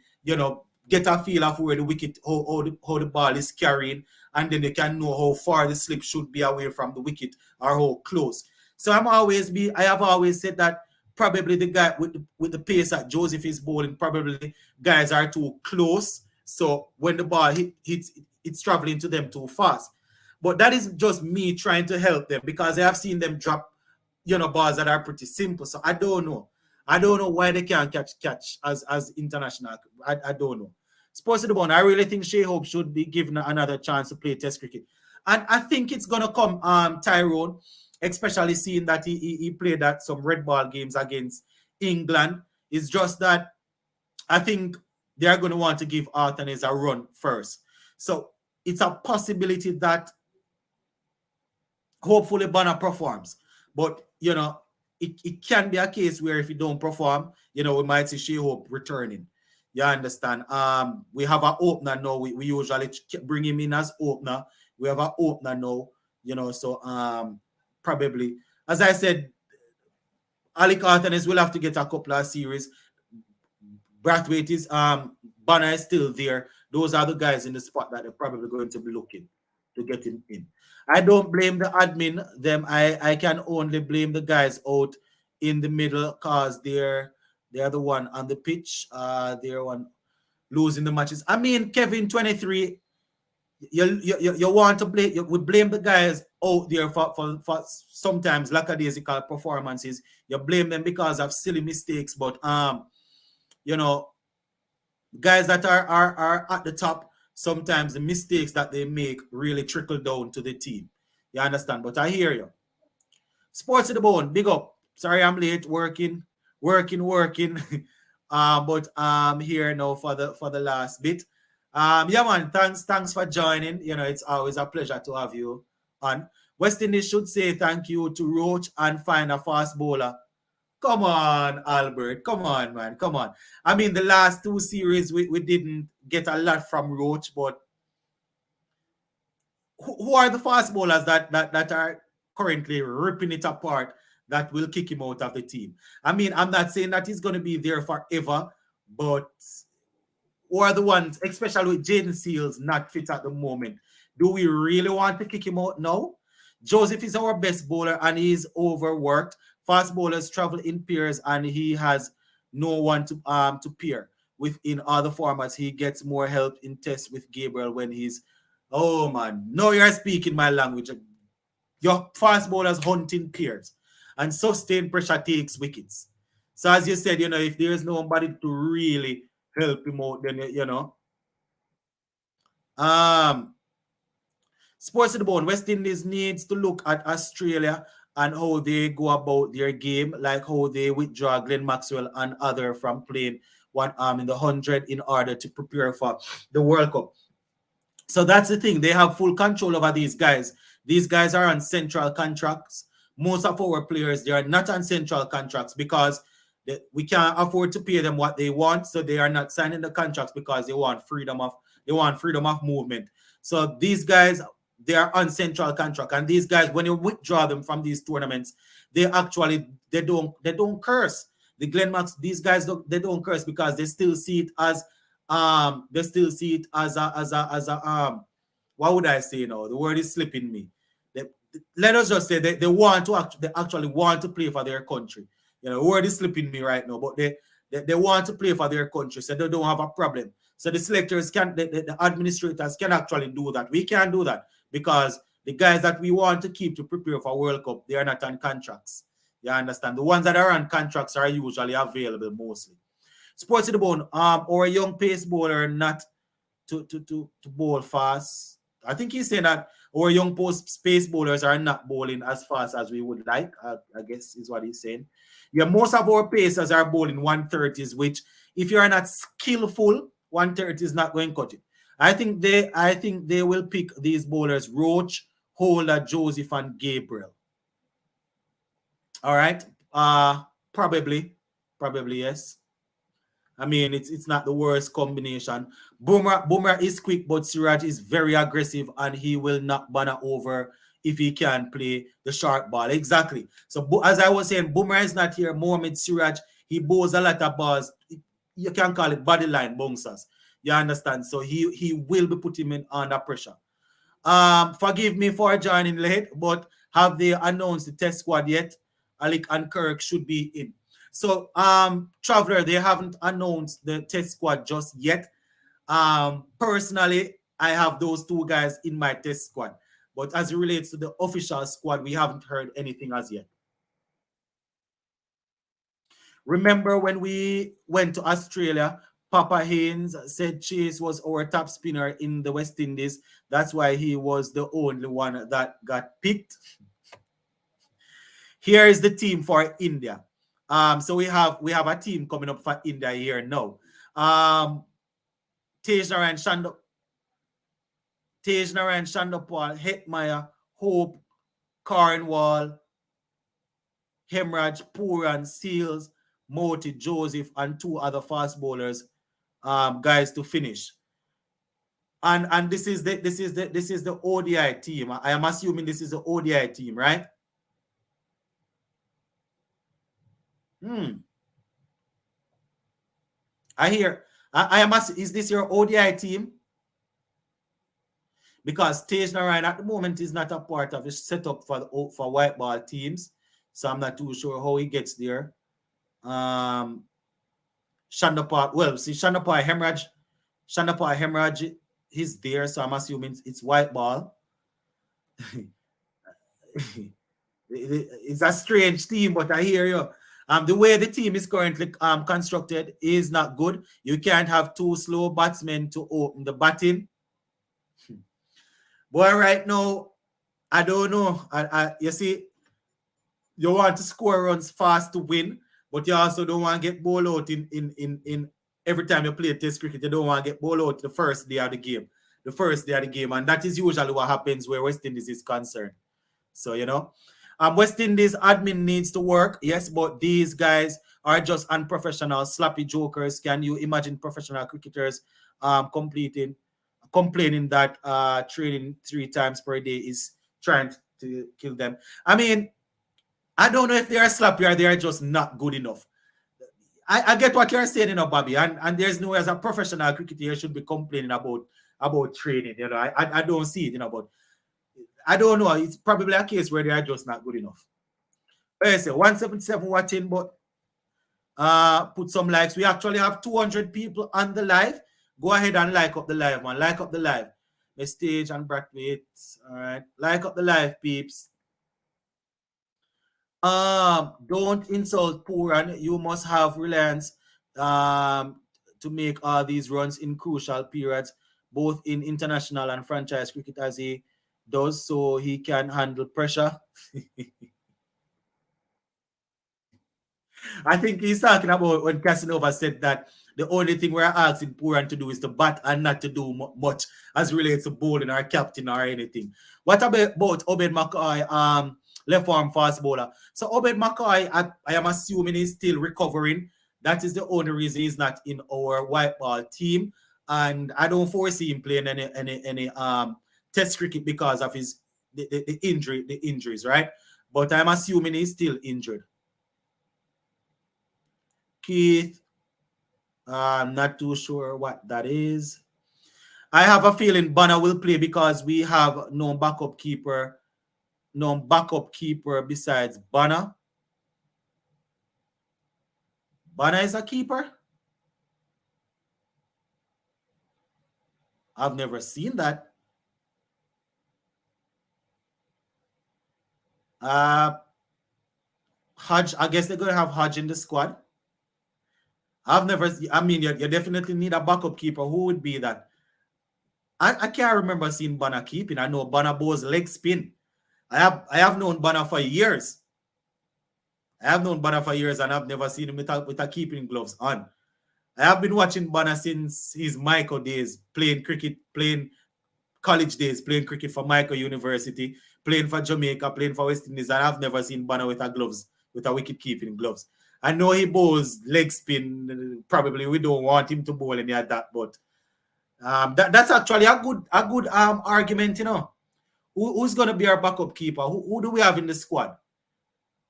get a feel of where the wicket, how the ball is carried, and then they can know how far the slip should be away from the wicket or how close. So I have always said that probably the guy with the pace that Joseph is bowling, probably guys are too close. So when the ball hits, it's traveling to them too fast. But that is just me trying to help them because I have seen them drop, balls that are pretty simple. So I don't know. I don't know why they can't catch as international. I don't know. Sports to the bone. I really think Shea Hope should be given another chance to play Test cricket, and I think it's gonna come. Tyrone, especially seeing that he played at some red ball games against England. It's just that I think they are going to want to give Arthanes a run first. So it's a possibility that hopefully Banner performs. But, it can be a case where if you don't perform, we might see Shea Hope returning. You understand? We have an opener now. We usually bring him in as opener. We have an opener now, so probably, as I said, Alec Arthanes will have to get a couple of series. Brathwaite is Banner is still there. Those are the guys in the spot that they're probably going to be looking to get him in. I don't blame the admin. I can only blame the guys out in the middle because they're the one on the pitch. They're one losing the matches. I mean, Kevin 23. You want to blame we blame the guys out there for sometimes lackadaisical performances. You blame them because of silly mistakes, but you know guys that are at the top, sometimes the mistakes that they make really trickle down to the team. You understand? But I hear you. Sports to the bone, big up. Sorry I'm late, working. But here now for the last bit. Yeah man, thanks for joining. It's always a pleasure to have you on. West Indies should say thank you to Roach and find a fast bowler. Come on, Albert. Come on, man. Come on. I mean, the last two series, we didn't get a lot from Roach, but who are the fast bowlers that are currently ripping it apart that will kick him out of the team? I mean, I'm not saying that he's going to be there forever, but who are the ones, especially with Jaden Seals not fit at the moment? Do we really want to kick him out now? Joseph is our best bowler and he's overworked. Fast bowlers travel in pairs and he has no one to pair with in other formats. He gets more help in tests with Gabriel when he's oh man. No, you're speaking my language. Your fast bowlers hunting pairs and sustained pressure takes wickets. So as you said, if there's nobody to really help him out, then um Sports to the bone. West Indies needs to look at Australia and how they go about their game, like how they withdraw Glenn Maxwell and other from playing one arm in the 100 in order to prepare for the World Cup. So that's the thing. They have full control over these guys. These guys are on central contracts. Most of our players, they are not on central contracts because we can't afford to pay them what they want. So they are not signing the contracts because they want freedom of movement. So these guys, they are on central contract, and these guys, when you withdraw them from these tournaments, they don't curse. The Glenn Max, these guys they don't curse because they still see it as what would I say now? The word is slipping me. They, let us just say they want to they actually want to play for their country. The word is slipping me right now, but they want to play for their country, so they don't have a problem. So the selectors the administrators can actually do that. We can't do that because the guys that we want to keep to prepare for World Cup, they are not on contracts. You understand? The ones that are on contracts are usually available mostly. Sports to the bone. Or a young pace bowler not to bowl fast. I think he's saying that our young pace bowlers are not bowling as fast as we would like. I guess is what he's saying. Yeah, most of our pacers are bowling 130s, which if you are not skillful, 130 is not going to cut it. I think they will pick these bowlers: Roach, Holder, Joseph, and Gabriel. All right. Probably yes. I mean, it's not the worst combination. Boomer is quick, but Siraj is very aggressive, and he will knock Banner over if he can play the short ball. Exactly. So as I was saying, Boomer is not here. Mohamed Siraj, he bowls a lot of balls. You can call it body line bouncers. You understand? So he will be putting in under pressure. Forgive me for joining late, but have they announced the test squad yet? Alec and Kirk should be in. So, Traveler, they haven't announced the test squad just yet. Personally, I have those two guys in my test squad. But as it relates to the official squad, we haven't heard anything as yet. Remember when we went to Australia, Papa Haynes said Chase was our top spinner in the West Indies. That's why he was the only one that got picked. Here is the team for India. So we have a team coming up for India here now. Tej Narayan, Shandapal, Hetmeyer, Hope, Cornwall, Hemraj, Puran, Seals, Moti, Joseph, and two other fast bowlers, guys to finish. And this is the ODI team. I am assuming this is the ODI team, right? I hear. I am asking, is this your ODI team? Because Tej Narayan at the moment is not a part of the setup for white ball teams, so I'm not too sure how he gets there. Shandapal, well, see Shandapal Hemraj, he's there, so I'm assuming it's white ball. It's a strange team, but I hear you. The way the team is currently constructed is not good. You can't have two slow batsmen to open the batting. Boy, right now, I don't know. You see, you want to score runs fast to win, but you also don't want to get ball out in every time you play test cricket. You don't want to get ball out the first day of the game. And that is usually what happens where West Indies is concerned. So, West Indies admin needs to work, yes, but these guys are just unprofessional, sloppy jokers. Can you imagine professional cricketers complaining that training 3 times per day is trying to kill them? I mean, I don't know if they are sloppy or they are just not good enough. I get what you're saying, Bobby, and there's no way as a professional cricketer you should be complaining about training. I don't see it, but I don't know. It's probably a case where they are just not good enough. I say 177 watching, but put some likes. We actually have 200 people on the live. Go ahead and like up the live, man. Like up the live. The stage and Bradway. All right. Like up the live, peeps. Don't insult Puran. You must have reliance to make all these runs in crucial periods, both in international and franchise cricket, as he does, so he can handle pressure. I think he's talking about when Casanova said that the only thing we're asking Puran to do is to bat and not to do much as relates to bowling or captain or anything. What about Obed McCoy, left arm fast bowler? So Obed McCoy, I am assuming he's still recovering. That is the only reason he's not in our white ball team, and I don't foresee him playing any test cricket because of the injuries, right? But I'm assuming he's still injured. Keith, I'm not too sure what that is. I have a feeling Banner will play because we have no backup keeper besides Banner. Banner is a keeper? I've never seen that. Hodge, I guess they're going to have Hodge in the squad. I mean, you definitely need a backup keeper. Who would be that? I can't remember seeing Banner keeping. I know Banner Bow's leg spin. I have known Banner for years. and I've never seen him with a keeping gloves on. I have been watching Banner since his Michael days, playing college days, playing cricket for Michael University, playing for Jamaica, playing for West Indies, and I've never seen Banner with a wicket keeping gloves. I know he bowls leg spin. Probably we don't want him to bowl any of that, but that's actually a good argument, Who's going to be our backup keeper? Who do we have in the squad?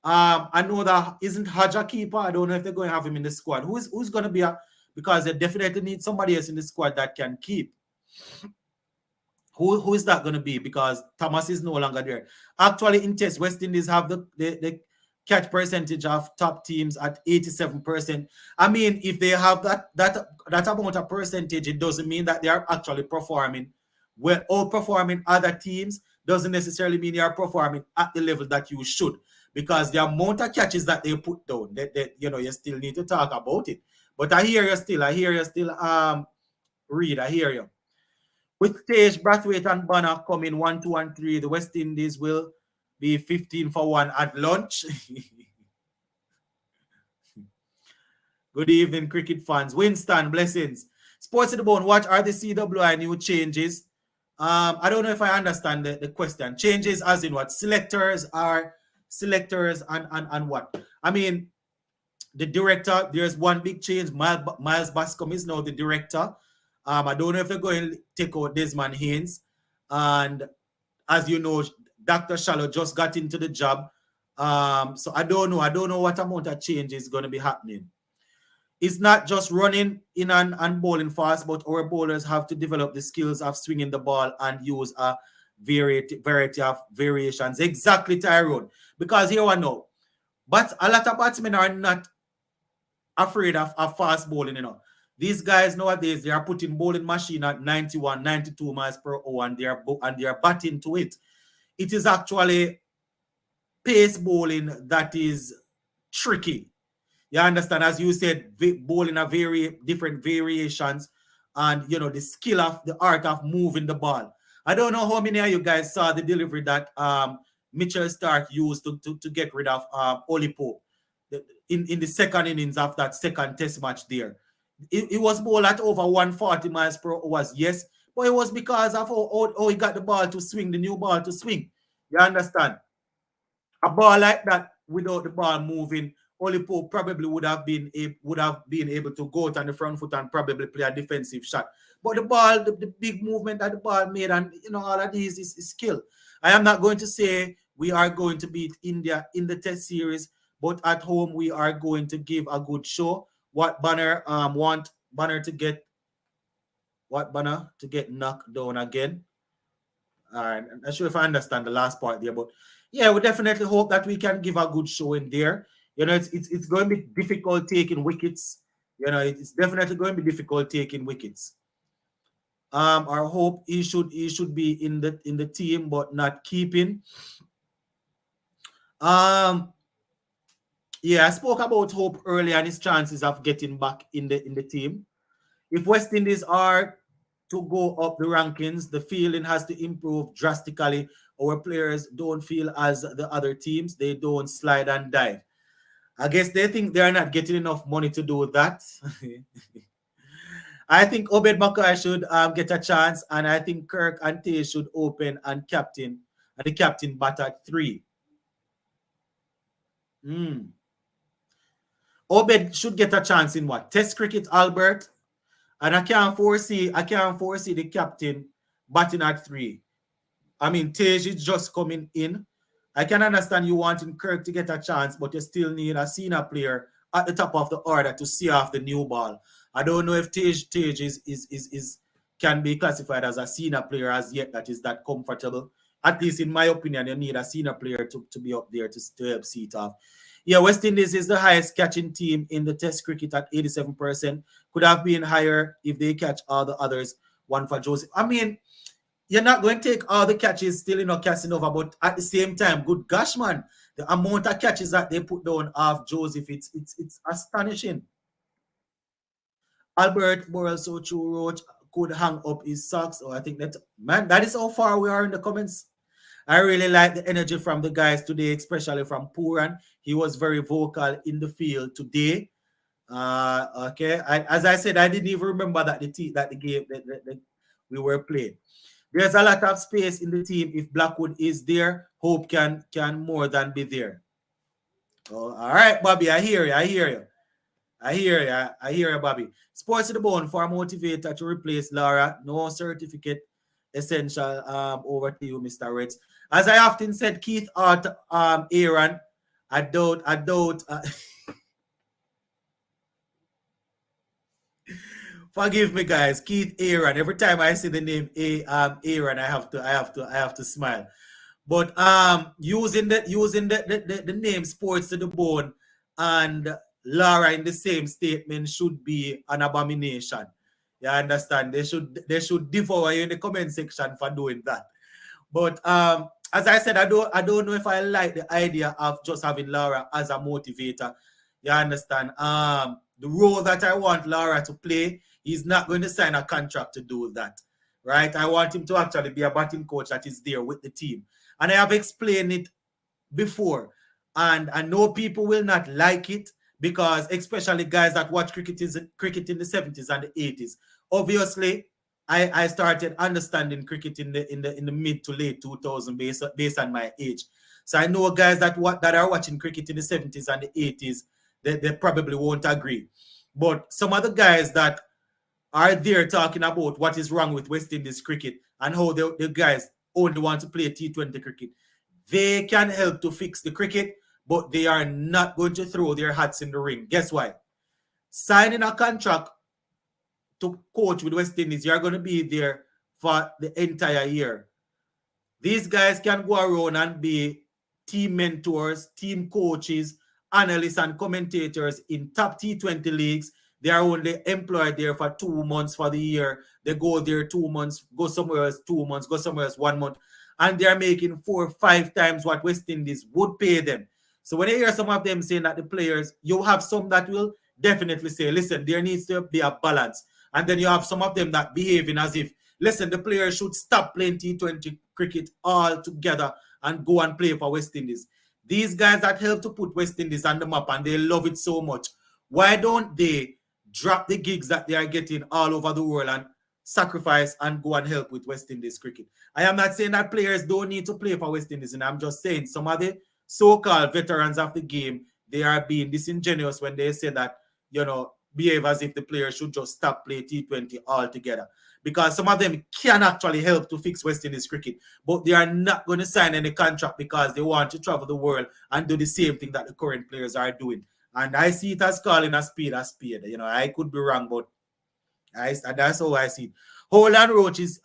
I know that isn't Hodge a keeper. I don't know if they're going to have him in the squad. Who's going to be because they definitely need somebody else in the squad that can keep. Who is that going to be? Because Thomas is no longer there. Actually, in test, West Indies have the catch percentage of top teams at 87%. I mean, if they have that amount of percentage, it doesn't mean that they are actually performing Well, outperforming other teams doesn't necessarily mean you're performing at the level that you should, because the amount of catches that they put down, that you still need to talk about it. But I hear you still. I hear you still. Read. I hear you. With Tage, Brathwaite, and Banner coming 1, 2, and 3, the West Indies will be 15 for 1 at lunch. Good evening, cricket fans. Winston, blessings. Sports in the Bone, what are the CWI new changes? I don't know if I understand the question. Changes as in what? Selectors and what? I mean, the director, there's one big change. Miles Bascom is now the director. I don't know if they're going to take out Desmond Haynes. And as you know, Dr. Shallow just got into the job. So I don't know. I don't know what amount of change is going to be happening. It's not just running in and bowling fast, but our bowlers have to develop the skills of swinging the ball and use a variety of variations. Exactly, Tyrone. Because here I know, but a lot of batsmen are not afraid of fast bowling. These guys nowadays, they are putting bowling machine at 91, 92 miles per hour, and they are batting to it. It is actually pace bowling that is tricky. You understand? As you said, bowling are very different variations, and the skill of the art of moving the ball. I don't know how many of you guys saw the delivery that Mitchell Stark used to get rid of Oli Pope in the second innings of that second test match there. It was bowled at over 140 miles per hour, yes, but it was because of how he got the ball to swing, the new ball to swing. You understand? A ball like that without the ball moving, Oli Pope probably would have been able to go out on the front foot and probably play a defensive shot. But the ball, the big movement that the ball made, and all of these is skill. I am not going to say we are going to beat India in the test series, but at home we are going to give a good show. What Banner want Banner to get? What Banner to get knocked down again? All right, I'm not sure if I understand the last part there, but yeah, we definitely hope that we can give a good show in there. It's going to be difficult taking wickets. It's definitely going to be difficult taking wickets. Our hope he should be in the team, but not keeping. Yeah, I spoke about Hope earlier and his chances of getting back in the team. If West Indies are to go up the rankings, the fielding has to improve drastically. Our players don't feel as the other teams. They don't slide and dive. I guess they think they're not getting enough money to do that. I think Obed Mackay should get a chance, and I think Kirk and Tay should open and the captain bat at 3. Obed should get a chance in what? Test cricket, Albert. And I can't foresee the captain batting at 3. I mean, Tage is just coming in. I can understand you wanting Kirk to get a chance, but you still need a senior player at the top of the order to see off the new ball. I don't know if Tage is can be classified as a senior player as yet that is that comfortable. At least in my opinion, you need a senior player to be up there to help see it off. Yeah, West Indies is the highest catching team in the test cricket at 87%. Could have been higher if they catch all the others. One for Joseph. I mean, you're not going to take all the catches still Casanova, but at the same time, good gosh, man, the amount of catches that they put down off Joseph, it's astonishing. Albert Borrell so true Roach could hang up his socks. Oh, I think that is how far we are in the comments. I really like the energy from the guys today, especially from Puran. He was very vocal in the field today. Okay, as I said, I didn't even remember that the game that we were playing. There's a lot of space in the team. If Blackwood is there, Hope can more than be there. Oh, all right, Bobby, I hear you, Bobby. Sports to the Bone for a motivator to replace Laura. No certificate essential. Over to you, Mr. Reds. As I often said, Keith Art, Aaron, I doubt. Forgive me, guys. Keith Aaron. Every time I see the name Aaron, I have to smile. But using the name Sports to the Bone and Laura in the same statement should be an abomination. You understand? They should devour you in the comment section for doing that. But as I said, I don't know if I like the idea of just having Laura as a motivator. You understand? The role that I want Laura to play, he's not going to sign a contract to do that. Right? I want him to actually be a batting coach that is there with the team. And I have explained it before. And I know people will not like it because especially guys that watch cricket in the 70s and the 80s. Obviously, I started understanding cricket in the mid to late 2000 based on my age. So I know guys that are watching cricket in the 70s and the 80s, they probably won't agree. But some of the guys that are there talking about what is wrong with West Indies cricket and how the guys only want to play T20 cricket, they can help to fix the cricket, but they are not going to throw their hats in the ring. Guess why? Signing a contract to coach with West Indies, you're going to be there for the entire year. These guys can go around and be team mentors, team coaches, analysts, and commentators in top T20 leagues. They are only employed there for 2 months for the year. They go there 2 months, go somewhere else 2 months, go somewhere else 1 month, and they're making 4 or 5 times what West Indies would pay them. So when you hear some of them saying that the players, you have some that will definitely say, listen, there needs to be a balance. And then you have some of them that behaving as if, listen, the players should stop playing T20 cricket altogether and go and play for West Indies. These guys that help to put West Indies on the map and they love it so much, why don't they drop the gigs that they are getting all over the world and sacrifice and go and help with West Indies cricket? I am not saying that players don't need to play for West Indies, and I'm just saying some of the so-called veterans of the game, they are being disingenuous when they say that, behave as if the players should just stop playing T20 altogether. Because some of them can actually help to fix West Indies cricket, but they are not going to sign any contract because they want to travel the world and do the same thing that the current players are doing. And I see it as calling a speed a speed. I could be wrong, but that's how I see it. Holland Roach is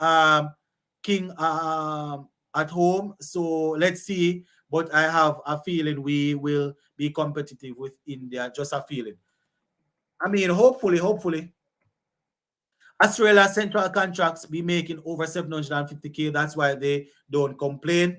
king at home, so let's see. But I have a feeling we will be competitive with India. Just a feeling. I mean, hopefully. Australia Central contracts be making over 750K. That's why they don't complain.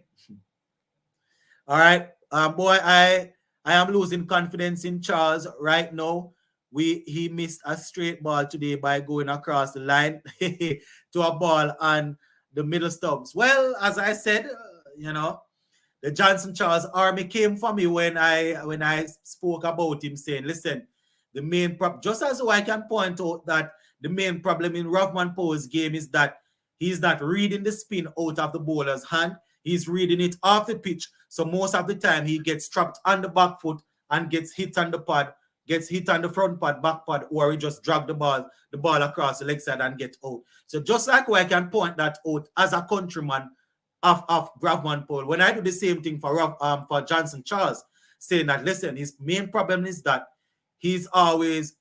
All right. Boy, I am losing confidence in Charles right now. He missed a straight ball today by going across the line to a ball on the middle stumps. Well, as I said, the Johnson Charles army came for me when I spoke about him, saying, listen, the main problem, just as I can point out that the main problem in Rovman Poe's game is that he's not reading the spin out of the bowler's hand. He's reading it off the pitch. So most of the time he gets trapped on the back foot and gets hit on the pad, gets hit on the front pad, back pad, or he just drag the ball across the leg side and get out. So just like I can point that out as a countryman of Rovman Poe, when I do the same thing for Johnson Charles, saying that, listen, his main problem is that he's always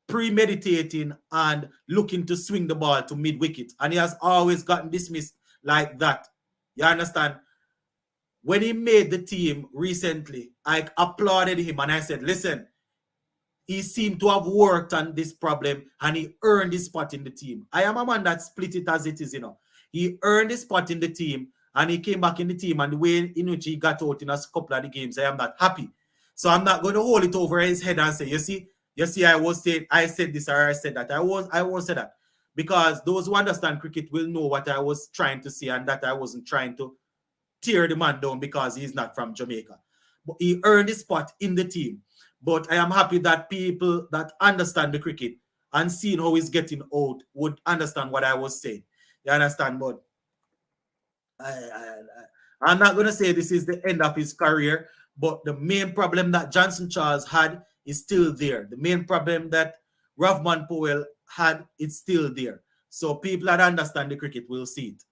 premeditating and looking to swing the ball to mid-wicket. And he has always gotten dismissed like that. You understand? When he made the team recently, I applauded him and I said, listen, he seemed to have worked on this problem and he earned his spot in the team. I am a man that split it as it is, He earned his spot in the team and he came back in the team, and the way in which he got out in a couple of the games, I am not happy. So I'm not going to hold it over his head and say, you see, I said this or I said that. I won't say that. Because those who understand cricket will know what I was trying to say and that I wasn't trying to tear the man down because he's not from Jamaica. But he earned his spot in the team. But I am happy that people that understand the cricket and seeing how he's getting out would understand what I was saying. You understand? But I'm not going to say this is the end of his career, but the main problem that Johnson Charles had is still there. The main problem that Rovman Powell had is still there. So people that understand the cricket will see it.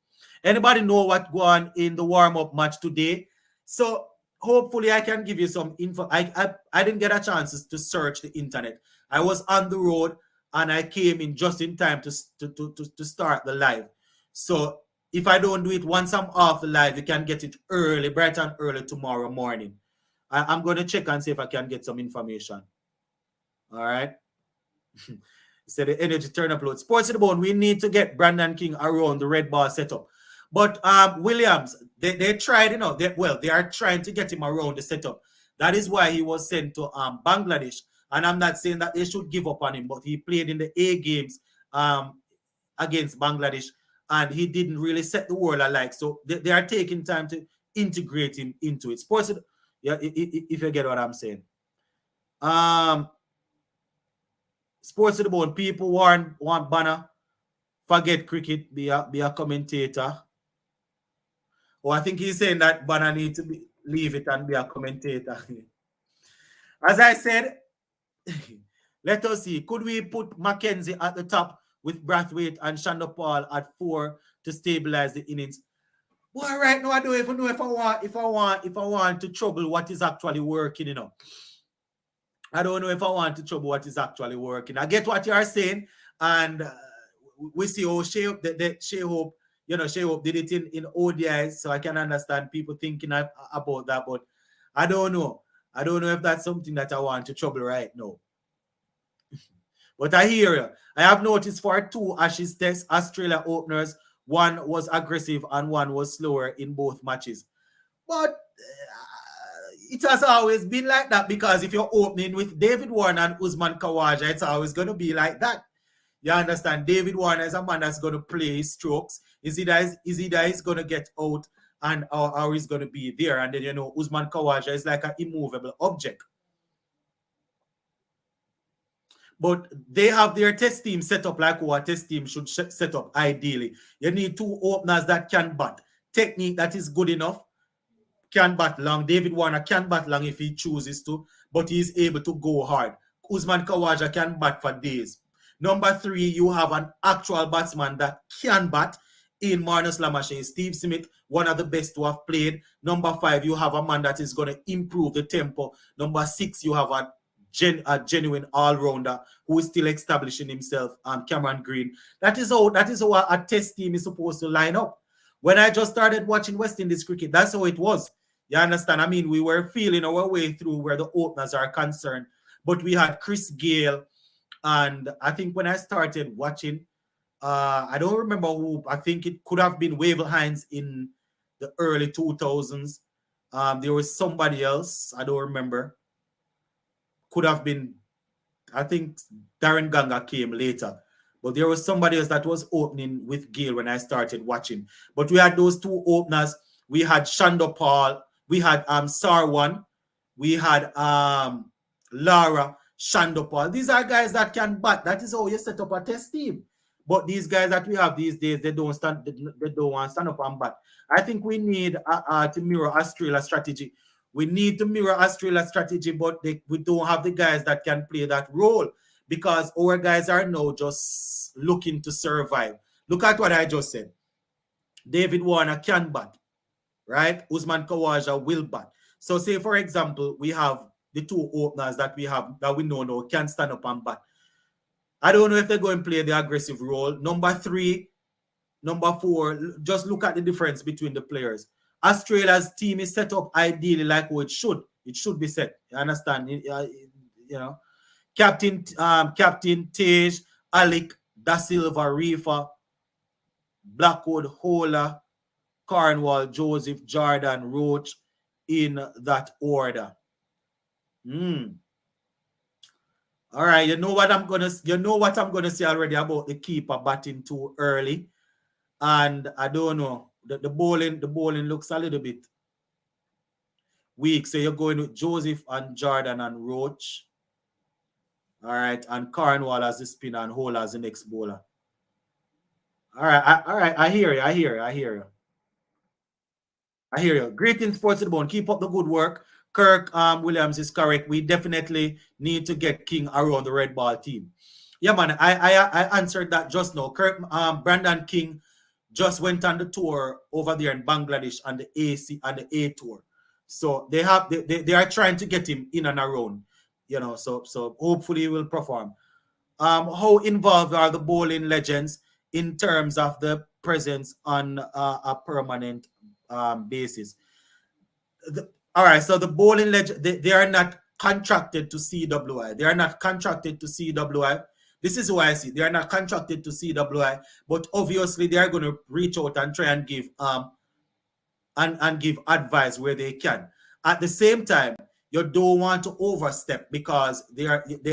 Anybody know what go on in the warm-up match today? So hopefully I can give you some info. I didn't get a chance to search the internet. I was on the road and I came in just in time to start the live. So if I don't do it once I'm off the live, you can get it early, bright and early tomorrow morning. I'm going to check and see if I can get some information. All right. So the energy turn up load. Sports to the bone, we need to get Brandon King around the red ball setup. But Williams, they tried, they are trying to get him around the setup. That is why he was sent to Bangladesh. And I'm not saying that they should give up on him, but he played in the A games against Bangladesh, and he didn't really set the world alight. So they are taking time to integrate him into it. Sports, yeah, if you get what I'm saying. Sports to the bone, people want Banner, forget cricket, be a commentator. Oh, I think he's saying that Banner need to leave it and be a commentator. As I said, let us see. Could we put Mackenzie at the top with Brathwaite and Shanda Paul at 4 to stabilize the innings? Well, right now I don't even know if I want to trouble what is actually working, I don't know if I want to trouble what is actually working. I get what you are saying, and we see how Shea Hope, Shea Hope did it in ODIs, so I can understand people thinking about that, but I don't know. I don't know if that's something that I want to trouble right now. But I hear you. I have noticed for 2 Ashes Test Australia openers, one was aggressive and one was slower in both matches. But it has always been like that, because if you're opening with David Warner and Usman Khawaja, it's always going to be like that. You understand? David Warner is a man that's going to play his strokes. Is either he's going to get out and or he's going to be there. And then, Usman Khawaja is like an immovable object. But they have their test team set up like what test team should set up ideally. You need 2 openers that can bat. Technique that is good enough, can bat long. David Warner can bat long if he chooses to, but he's able to go hard. Usman Khawaja can bat for days. Number 3, you have an actual batsman that can bat in Marnus Lamachin. Steve Smith, one of the best to have played. Number 5, you have a man that is going to improve the tempo. Number 6, you have a genuine all-rounder who is still establishing himself, Cameron Green. That is how a test team is supposed to line up. When I just started watching West Indies cricket, that's how it was. You understand? I mean, we were feeling our way through where the openers are concerned. But we had Chris Gayle, and I think when I started watching, I don't remember who, I think it could have been Wavell Hines in the early 2000s. There was somebody else, I don't remember. Could have been, I think Darren Ganga came later. But there was somebody else that was opening with Gayle when I started watching. But we had those 2 openers. We had Shanda Paul. We had Sarwan. We had Lara, Shanda Paul. These are guys that can bat. That is how you set up a test team. But these guys that we have these days, they don't want to stand up and bat. I think we need to mirror Australia's strategy. We need to mirror Australia's strategy, but we don't have the guys that can play that role, because our guys are now just looking to survive. Look at what I just said. David Warner can bat, right? Usman Khawaja will bat. So say, for example, we have the 2 openers that we know now can stand up and bat. I don't know if they're going to play the aggressive role. Number 3, number 4, just look at the difference between the players. Australia's team is set up ideally like how it should. It should be set. You understand? Captain Tej, Alec, Da Silva, Reefer, Blackwood, Hola, Cornwall, Joseph, Jordan, Roach, in that order. All right, you know what I'm gonna say already about the keeper batting too early, and I don't know. The bowling looks a little bit weak. So you're going with Joseph and Jordan and Roach. All right, and Cornwall as the spinner and Hole as the next bowler. All right, I hear you. Greetings, Sports to the Bone. Keep up the good work. Kirk Williams is correct. We definitely need to get King around the red ball team. Yeah, man, I answered that just now. Kirk, Brandon King just went on the tour over there in Bangladesh on the AC and the A tour. So they are trying to get him in and around, so hopefully he will perform. How involved are the bowling legends in terms of the presence on a permanent basis? All right, so the bowling legend, they are not contracted to CWI. They are not contracted to CWI, This is why I see they are not contracted to CWI, but obviously they are going to reach out and try and give and give advice where they can. At the same time, you don't want to overstep because they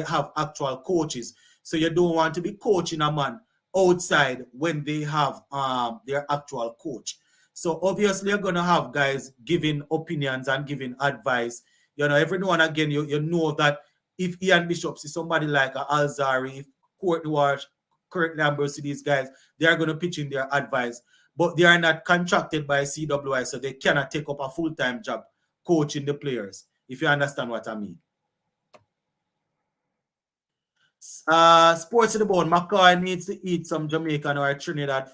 have actual coaches. So you don't want to be coaching a man outside when they have their actual coach. So obviously you're gonna have guys giving opinions and giving advice. You know, every now and again you know that if Ian Bishops is somebody like a Alzari, if Courtney Walsh, Kurt Lambert, these guys, they are gonna pitch in their advice, but they are not contracted by CWI, so they cannot take up a full-time job coaching the players, if you understand what I mean. Sports to the bone. McCoy needs to eat some Jamaican or Trinidad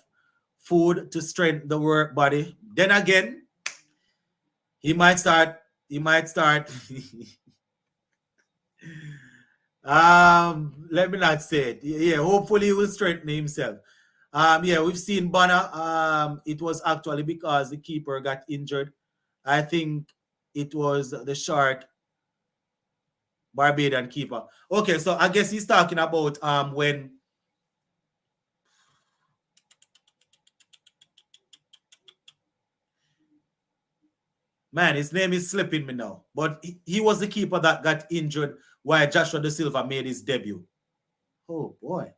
food to strengthen the work body. Then again, he might start. Let me not say it. Yeah, hopefully he will strengthen himself. Yeah, we've seen Bonner. It was actually because the keeper got injured. I think it was the short Barbadian keeper. Okay, so I guess he's talking about when man, his name is slipping me now. But he was the keeper that got injured while Joshua De Silva made his debut. Oh boy.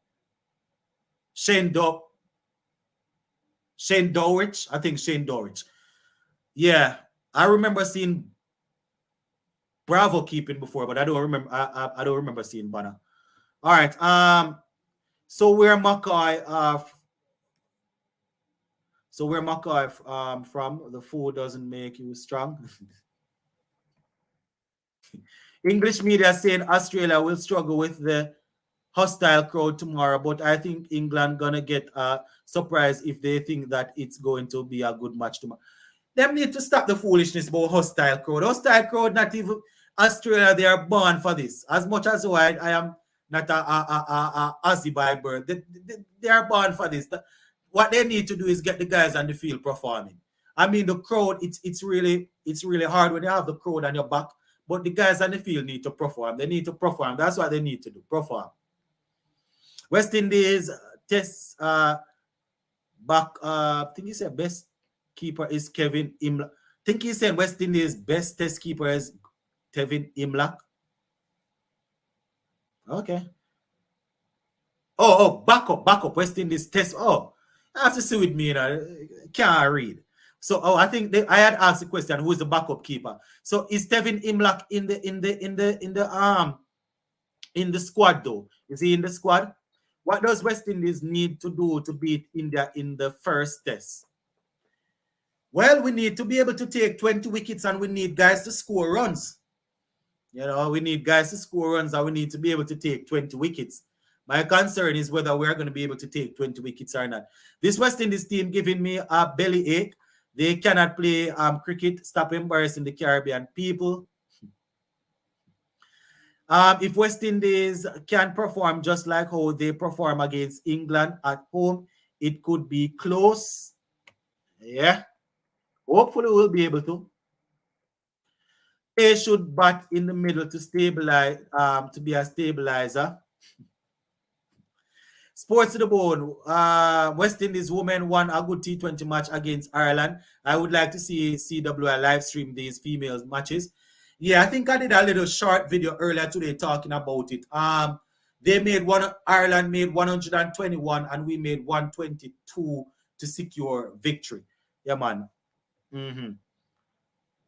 Shane Dowrich. I think Shane Dowrich. Yeah. I remember seeing Bravo keeping before, but I don't remember. I don't remember seeing Bonner. All right. So where McCoy from? The food doesn't make you strong. English media saying Australia will struggle with the hostile crowd tomorrow, but I think England gonna get a surprise if they think that it's going to be a good match tomorrow. Them need to stop the foolishness about hostile crowd. Hostile crowd, not even Australia, they are born for this. As much as I am not a Aussie by birth, they are born for this. What they need to do is get the guys on the field performing. I mean, the crowd, it's really hard when you have the crowd on your back, but the guys on the field need to perform. They need to perform. That's what they need to do, perform. West Indies test back. I think he said best keeper is Kevin Imlach. I think he said West Indies best test keeper is Kevin Imlach. Okay. Oh, backup. West Indies test. Oh, I have to see with me. You know, can't read. So, I think I had asked the question: who is the backup keeper? So, is Kevin Imlach in the squad though? Is he in the squad? What does West Indies need to do to beat India in the first test? Well, we need to be able to take 20 wickets and we need guys to score runs. You know, we need guys to score runs and we need to be able to take 20 wickets. My concern is whether we're going to be able to take 20 wickets or not. This West Indies team giving me a belly ache. They cannot play cricket. Stop embarrassing the Caribbean people. If West Indies can perform just like how they perform against England at home, it could be close. Yeah. Hopefully we'll be able to. They should bat in the middle to stabilize, to be a stabilizer. Sports to the bone. West Indies women won a good T20 match against Ireland. I would like to see CWI live stream these females matches. Yeah, I think I did a little short video earlier today talking about it. Ireland made 121 and we made 122 to secure victory. Yeah, man.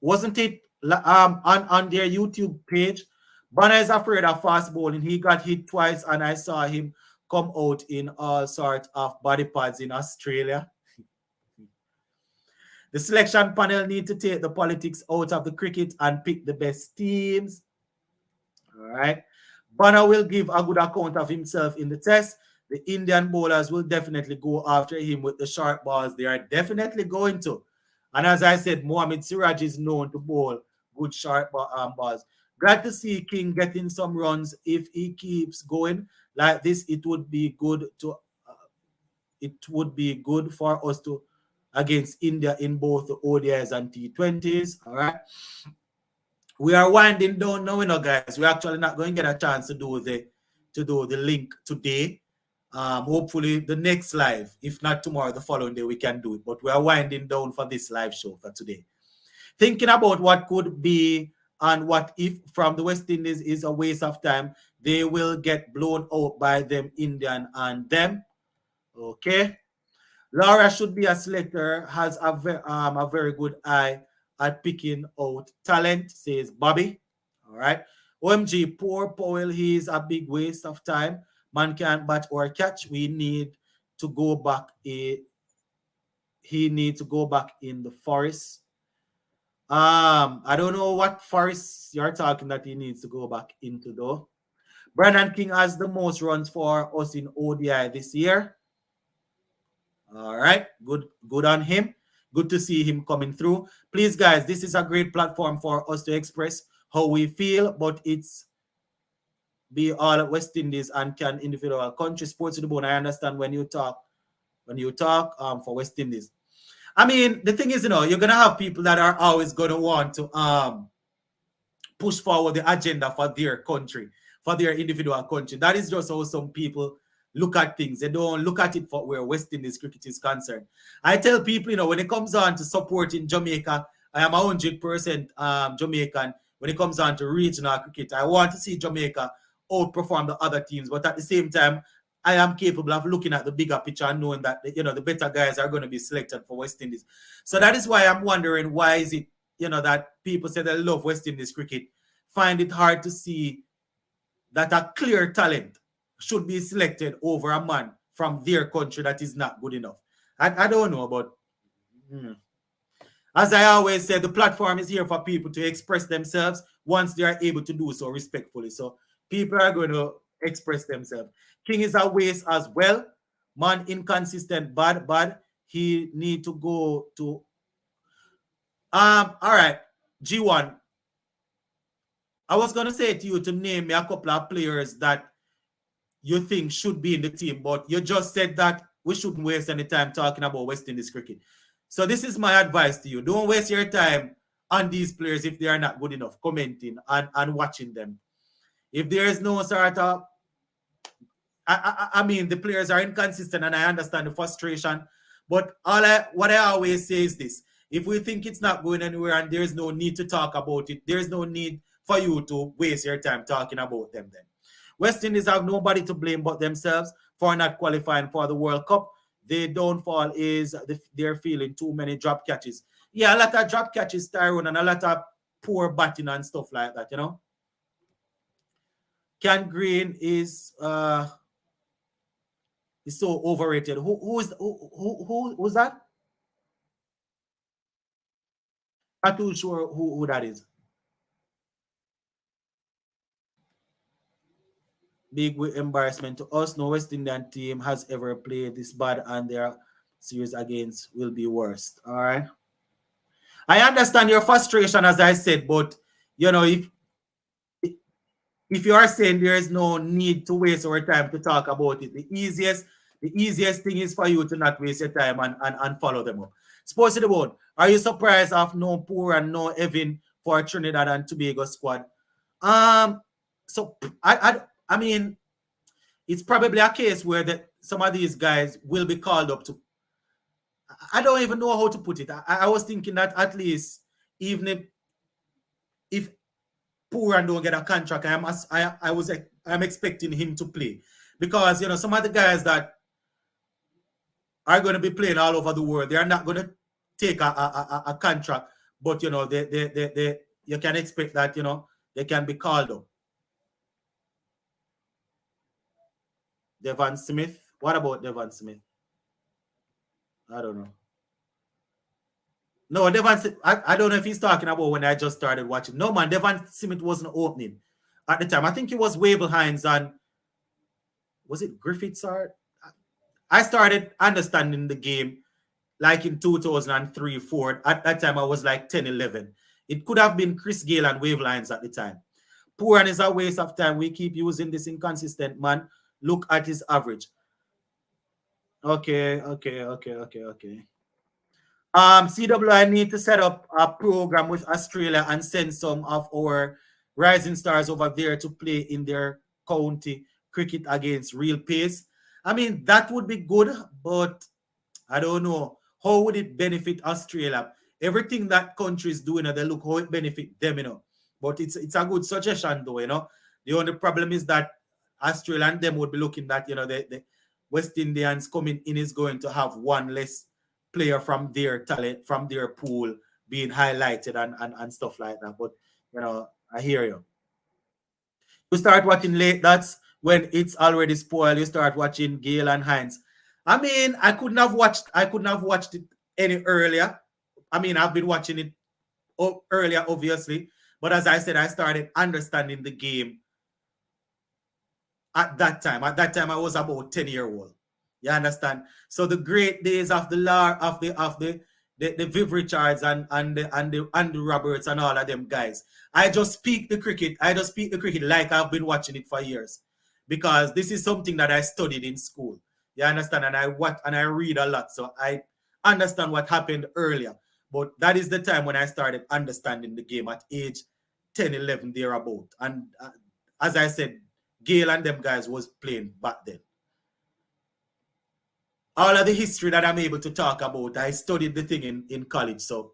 Wasn't it on their YouTube page? Bonner is afraid of fast bowling. He got hit twice and I saw him come out in all sorts of body parts in Australia. The selection panel need to take the politics out of the cricket and pick the best teams. All right. Bonner will give a good account of himself in the test. The Indian bowlers will definitely go after him with the sharp balls. They are definitely going to. And as I said, Mohamed Siraj is known to bowl good sharp balls. Glad to see King getting some runs. If he keeps going like this, it would be good for us to against India in both the ODIs and T20s. All right. We are winding down now, guys. We're actually not going to get a chance to do the to do the link today. Hopefully the next live, if not tomorrow, the following day, we can do it. But we are winding down for this live show for today. Thinking about what could be and what if from the West Indies is a waste of time. They will get blown out by them Indian and them. Okay. Laura should be a selector, has a very good eye at picking out talent, says Bobby. All right. OMG, poor Powell, he is a big waste of time. Man can't bat or catch. We need to go back. He needs to go back in the forest. I don't know what forest you're talking that he needs to go back into though. Brandon King has the most runs for us in ODI this year. All right, good on him. Good to see him coming through. Please, guys, this is a great platform for us to express how we feel, but it's be all West Indies and can individual country sports to the bone. I understand when you talk for West Indies. I mean, the thing is, you're gonna have people that are always gonna want to push forward the agenda for their country, for their individual country. That is just how some people look at things. They don't look at it for where West Indies cricket is concerned. I tell people, when it comes on to supporting Jamaica, I am 100% Jamaican. When it comes on to regional cricket, I want to see Jamaica outperform the other teams. But at the same time, I am capable of looking at the bigger picture and knowing that, the better guys are going to be selected for West Indies. So that is why I'm wondering, why is it, that people say they love West Indies cricket, find it hard to see that a clear talent should be selected over a man from their country that is not good enough. I don't know, but as I always say, the platform is here for people to express themselves once they are able to do so respectfully. So people are going to express themselves. King is a waste as well. Man, inconsistent, bad. He need to go to... All right, G1. I was going to say to you to name me a couple of players that you think should be in the team, but you just said that we shouldn't waste any time talking about West Indies cricket. So this is my advice to you. Don't waste your time on these players if they are not good enough, commenting and watching them. If there is no sort of... I mean, the players are inconsistent and I understand the frustration, but what I always say is this. If we think it's not going anywhere and there's no need to talk about it, there's no need for you to waste your time talking about them then. West Indies have nobody to blame but themselves for not qualifying for the World Cup. Their downfall is they're feeling too many drop catches. Yeah, a lot of drop catches, Tyrone, and a lot of poor batting and stuff like that, Ken Green is so overrated. Who's that? Not too sure who that is. Big embarrassment to us. No West Indian team has ever played this bad, and their series against will be worst. All right. I understand your frustration, as I said, but if you are saying there is no need to waste our time to talk about it, the easiest thing is for you to not waste your time and follow them up. Sports to the bone. Are you surprised of no Poor and no Evan for Trinidad and Tobago squad? So I mean, it's probably a case where some of these guys will be called up to. I don't even know how to put it. I was thinking that at least even if Poor and don't get a contract, I'm expecting him to play, because some of the guys that are going to be playing all over the world, they are not going to take a contract, but they you can expect that they can be called up. Devon Smith. What about Devon Smith? I don't know. No, Devon. I don't know if he's talking about when I just started watching. No, man, Devon Smith wasn't opening at the time. I think it was Wavell Hines and was it Griffiths? Or I started understanding the game like in 2003-4. At that time, I was like 10, 11. It could have been Chris Gale and Wavell Hines at the time. Poor and is a waste of time. We keep using this inconsistent man. Look at his average. Okay. CWI need to set up a program with Australia and send some of our rising stars over there to play in their county cricket against real pace. I mean, that would be good, but I don't know. How would it benefit Australia? Everything that country is doing, they look how it benefit them, But it's a good suggestion, though, The only problem is that Australia and them would be looking that, the West Indians coming in is going to have one less player from their talent, from their pool being highlighted and stuff like that. But, I hear you. You start watching late, that's when it's already spoiled. You start watching Gale and Hines. I mean, I couldn't have watched it any earlier. I mean, I've been watching it earlier, obviously. But as I said, I started understanding the game at that time. At that time, I was about 10-year-old. You understand? So the great days of the Viv Richards and the Andy Roberts and all of them guys. I just speak the cricket. I just speak the cricket like I've been watching it for years, because this is something that I studied in school. You understand? And I watch and I read a lot, so I understand what happened earlier. But that is the time when I started understanding the game at age 10, 11, thereabout. And as I said, Gale and them guys was playing back then. All of the history that I'm able to talk about, I studied the thing in college. So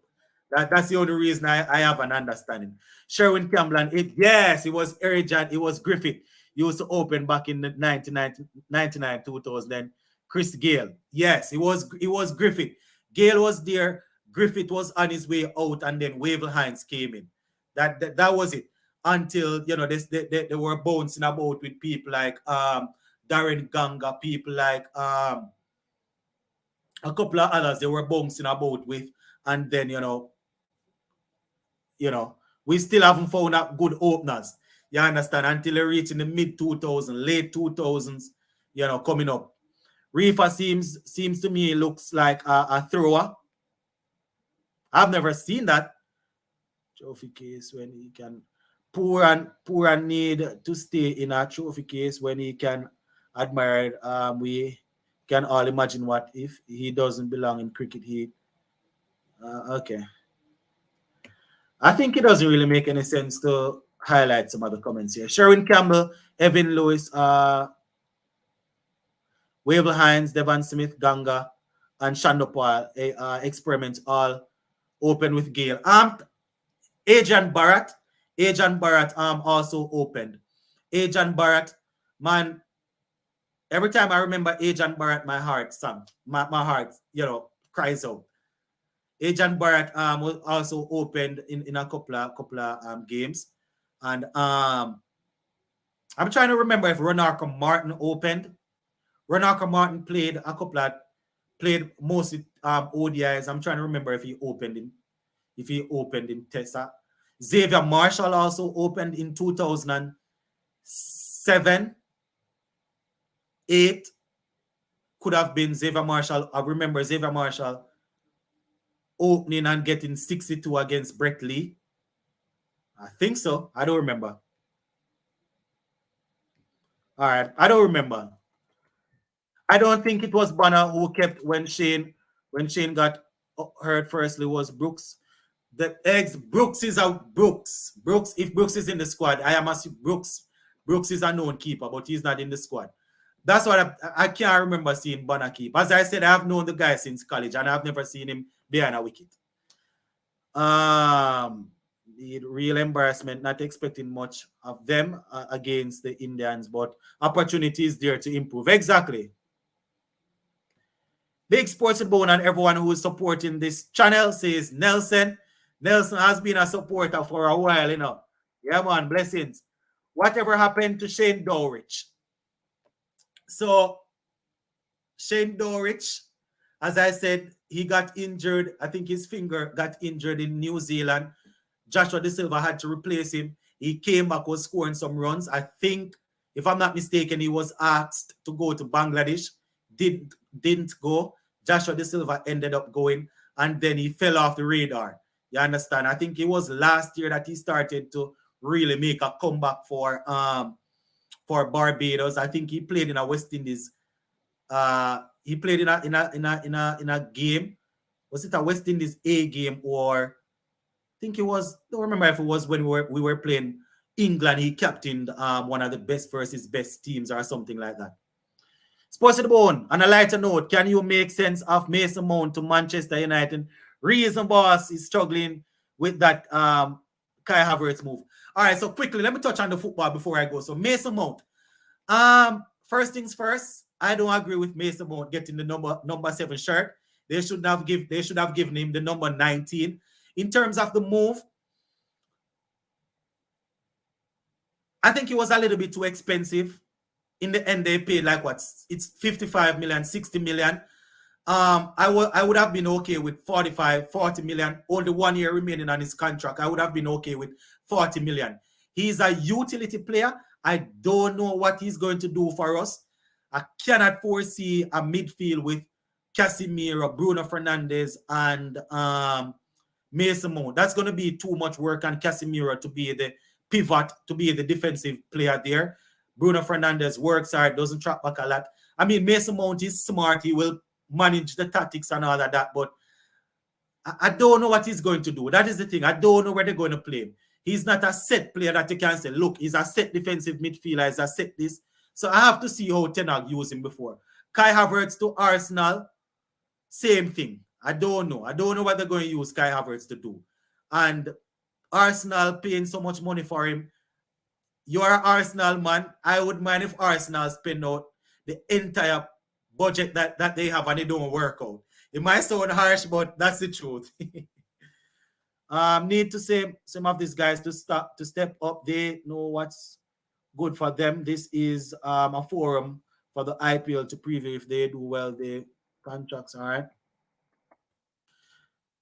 that's the only reason I have an understanding. Sherwin Campbell, yes, it was Erijan, it was Griffith. He used to open back in the 99, 2000. Then Chris Gale. Yes, it was Griffith. Gale was there. Griffith was on his way out, and then Wavell Hines came in. That was it. Until they were bouncing about with people like Darren Ganga, people like a couple of others they were bouncing about with, and then we still haven't found out good openers. You understand? Until they reach in the mid 2000s, late 2000s, coming up. Reefer seems to me looks like a thrower. I've never seen that. Trophy case when he can poor and need to stay in a trophy case when he can admire it. We can all imagine what if he doesn't belong in cricket. Okay. I think it doesn't really make any sense to highlight some other comments here. Sherwin Campbell, Evan Lewis, Wavell Hines, Devon Smith, Ganga, and Shandopal experiments all open with Gale. Adrian Barrett also opened. Adrian Barrett, man, every time I remember Adrian Barrett, my heart sang. My heart, cries out. Adrian Barrett was also opened in a couple of games. And I'm trying to remember if Ronarco Martin opened. Ronarco Martin played mostly ODIs. I'm trying to remember if he opened in Tessa. Xavier Marshall also opened in 2007, 8. Could have been Xavier Marshall. I remember Xavier Marshall opening and getting 62 against Brett Lee. I think so. I don't remember. All right. I don't remember. I don't think it was Banner who kept when Shane got hurt firstly was Brooks. The eggs, Brooks is out. Brooks. If Brooks is in the squad, I am assuming Brooks is a known keeper, but he's not in the squad. That's what I can't remember seeing Banner keep. As I said, I have known the guy since college, and I've never seen him behind a wicket. The real embarrassment, not expecting much of them against the Indians, but opportunities there to improve. Exactly. Big Sports and Bone and everyone who is supporting this channel, says Nelson. Nelson has been a supporter for a while, Yeah, man, blessings. Whatever happened to Shane Dowrich? So, Shane Dowrich, as I said, he got injured. I think his finger got injured in New Zealand. Joshua De Silva had to replace him. He came back, was scoring some runs. I think, if I'm not mistaken, he was asked to go to Bangladesh. Didn't go. Joshua De Silva ended up going, and then he fell off the radar. You understand? I think it was last year that he started to really make a comeback for Barbados. I think he played in a West Indies. He played in a game. Was it a West Indies A game, or I think it was? Don't remember if it was when we were playing England, he captained one of the best versus best teams or something like that. Sports to the bone. On a lighter note, can you make sense of Mason Mount to Manchester United? Reason boss is struggling with that Kai Havertz move. All right, so quickly, let me touch on the football before I go. So Mason Mount. First things first, I don't agree with Mason Mount getting the number 7 shirt. They should have given him the number 19. In terms of the move, I think it was a little bit too expensive. In the end, they paid like what? It's 55 million, 60 million. I would have been okay with 40 million. Only 1 year remaining on his contract. I would have been okay with 40 million. He's a utility player. I don't know what he's going to do for us. I cannot foresee a midfield with Casemiro, Bruno Fernandes, and Mason Mount. That's going to be too much work on Casemiro to be the pivot, to be the defensive player there. Bruno Fernandes works hard, doesn't track back a lot. I mean, Mason Mount is smart. He will manage the tactics and all of that, but I don't know what he's going to do. That is the thing. I don't know where they're going to play him. He's not a set player that you can say, look, he's a set defensive midfielder, he's a set this. So I have to see how Ten Hag used him before. Kai Havertz to Arsenal, same thing. I don't know. I don't know what they're going to use Kai Havertz to do. And Arsenal paying so much money for him. You're an Arsenal man. I would mind if Arsenal spend out the entire budget that they have and they don't work out. It might sound harsh, but that's the truth. Need to say some of these guys to step up. They know what's good for them. This is a forum for the IPL to preview if they do well their contracts. All right.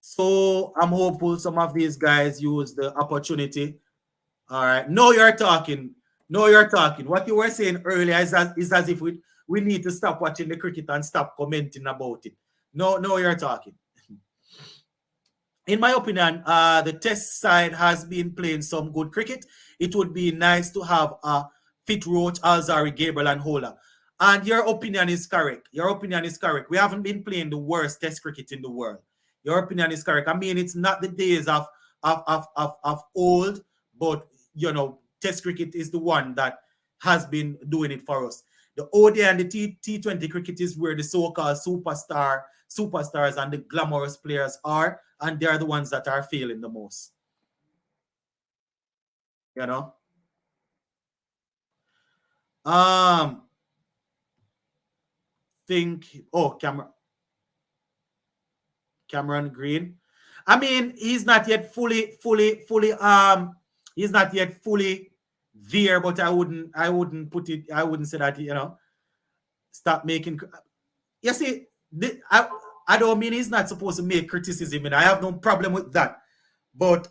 So I'm hopeful some of these guys use the opportunity. All right. No, you're talking. No, you're talking. What you were saying earlier is as if we need to stop watching the cricket and stop commenting about it. No, you're talking. In my opinion, the test side has been playing some good cricket. It would be nice to have a fit Roach, Alzari, Gabriel, and Hola. And your opinion is correct. Your opinion is correct. We haven't been playing the worst test cricket in the world. Your opinion is correct. I mean, it's not the days of old, but you know, test cricket is the one that has been doing it for us. The ODI and the T20 cricket is where the so-called superstars and the glamorous players are, and they're the ones that are failing the most. You know? Cameron Green. I mean, he's not yet fully he's not yet fully there, but I wouldn't say that, you know, stop making. You see, I don't mean he's not supposed to make criticism, and I have no problem with that. But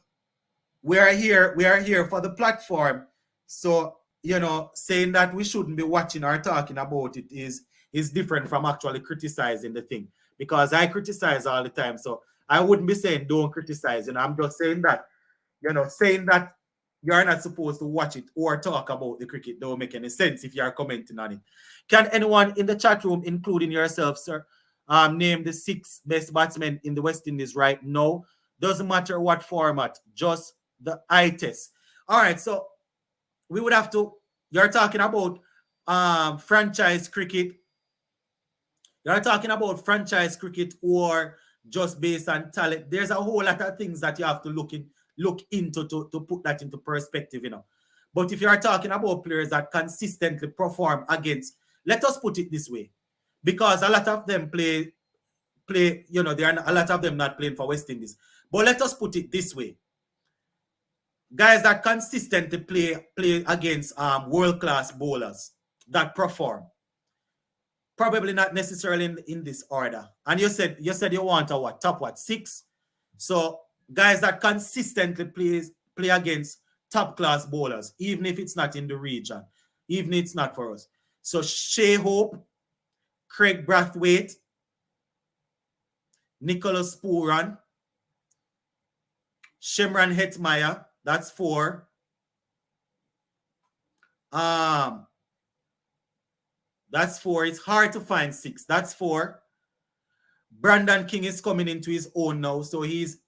we are here for the platform. So, you know, saying that we shouldn't be watching or talking about it is different from actually criticizing the thing. Because I criticize all the time. So I wouldn't be saying don't criticize. And I'm just saying that, you know, saying that you're not supposed to watch it or talk about the cricket don't make any sense if you're commenting on it. Can anyone in the chat room, including yourself, sir, name the 6 best batsmen in the West Indies right now? Doesn't matter what format, just the eye test. All right, so we would have to, you're talking about franchise cricket. You're talking about franchise cricket or just based on talent. There's a whole lot of things that you have to look into to put that into perspective, you know. But if you are talking about players that consistently perform against, let us put it this way, because a lot of them play, you know, there are a lot of them not playing for West Indies. But let us put it this way. Guys that consistently play against world-class bowlers that perform. Probably not necessarily in this order. And you said you want a what? Top what? 6? So guys that consistently play against top-class bowlers, even if it's not in the region, even if it's not for us. So Shea Hope, Craig Brathwaite, Nicholas Pooran, Shimran Hetmeyer, that's 4. That's 4. It's hard to find 6. That's 4. Brandon King is coming into his own now. So he's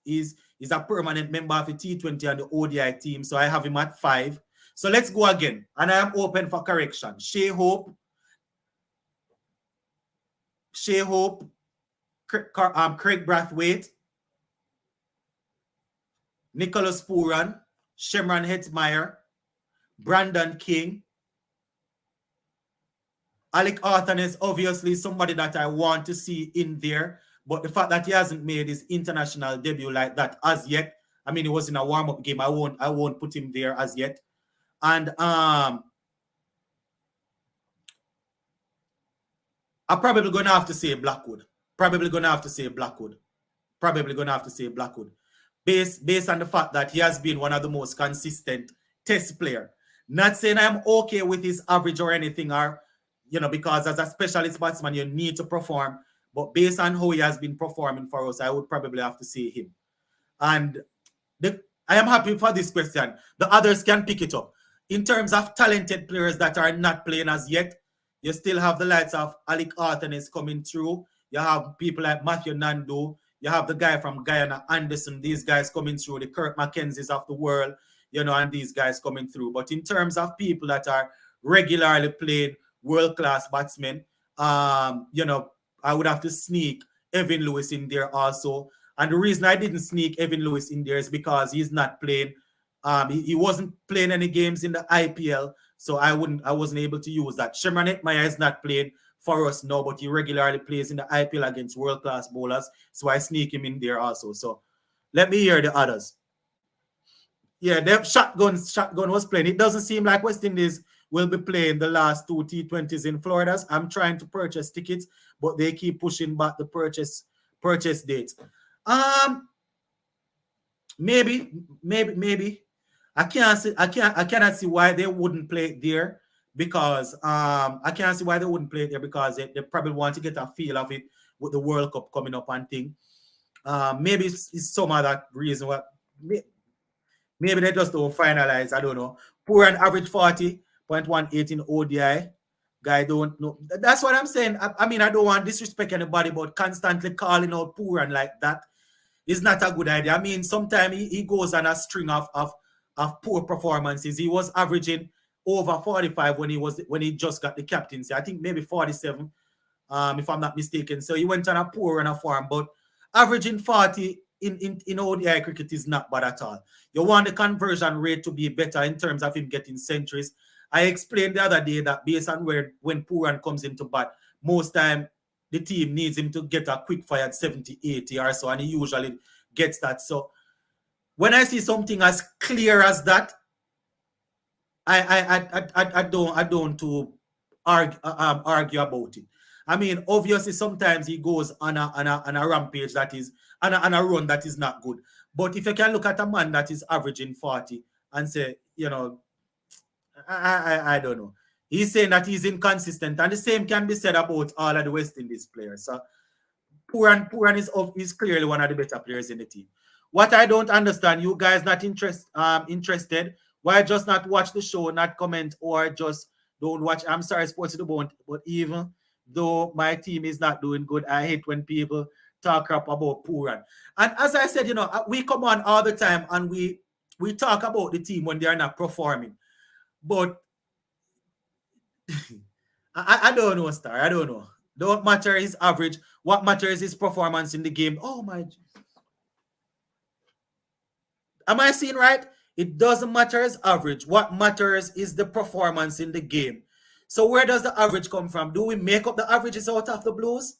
a permanent member of the T20 and the ODI team. So I have him at 5. So let's go again. And I am open for correction. Shea Hope, Craig Brathwaite, Nicholas Pooran, Shemran Hetzmeyer, Brandon King. Alec Arthur is obviously somebody that I want to see in there, but the fact that he hasn't made his international debut like that as yet, I mean, it was in a warm-up game. I won't put him there as yet. And I'm probably gonna have to say Blackwood. Based on the fact that he has been one of the most consistent test player. Not saying I'm okay with his average or anything, or because as a specialist batsman you need to perform. But based on how he has been performing for us, I would probably have to say him. And I am happy for this question. The others can pick it up. In terms of talented players that are not playing as yet, you still have the likes of Alec Arthanes coming through. You have people like Matthew Nandu. You have the guy from Guyana, Anderson. These guys coming through. The Kirk Mackenzies of the world, and these guys coming through. But in terms of people that are regularly playing world-class batsmen, I would have to sneak Evan Lewis in there also. And the reason I didn't sneak Evan Lewis in there is because he's not playing. He wasn't playing any games in the IPL, so I wasn't able to use that. Shemran Hetmeyer is not playing for us now, but he regularly plays in the IPL against world-class bowlers, so I sneak him in there also. So let me hear the others. Yeah, the shotgun was playing. It doesn't seem like West Indies will be playing the last 2 T20s in Florida. I'm trying to purchase tickets, but they keep pushing back the purchase dates. Maybe. I cannot see why they wouldn't play it there, because I can't see why they wouldn't play it there, because they probably want to get a feel of it with the World Cup coming up and thing. Maybe it's some other reason why. Maybe they just don't finalize. I don't know. Poor and average 40.18 in ODI. Guy don't know. That's what I'm saying. I mean, I don't want to disrespect anybody, but constantly calling out poor and like that is not a good idea. I mean, sometimes he goes on a string of poor performances. He was averaging over 45 when he just got the captaincy. I think maybe 47, if I'm not mistaken. So he went on a poor run of form, but averaging 40 in ODI cricket is not bad at all. You want the conversion rate to be better in terms of him getting centuries. I explained the other day that based on when Pooran comes into bat, most time the team needs him to get a quick fire at 70, 80 or so, and he usually gets that. So when I see something as clear as that, I don't to argue about it. I mean, obviously, sometimes he goes on a rampage that is on a run that is not good. But if you can look at a man that is averaging 40 and say, I don't know. He's saying that he's inconsistent, and the same can be said about all of the West Indies players. So Pooran is clearly one of the better players in the team. What I don't understand, you guys not interested. Why just not watch the show, not comment, or just don't watch? I'm sorry, Sports to the Bone, but even though my team is not doing good, I hate when people talk crap about Pooran. And as I said, we come on all the time and we talk about the team when they are not performing. But I don't know, Star. I don't know. Don't matter his average. What matters is performance in the game. Oh my. Am I seeing right? It doesn't matter his average. What matters is the performance in the game. So where does the average come from? Do we make up the averages out of the blues?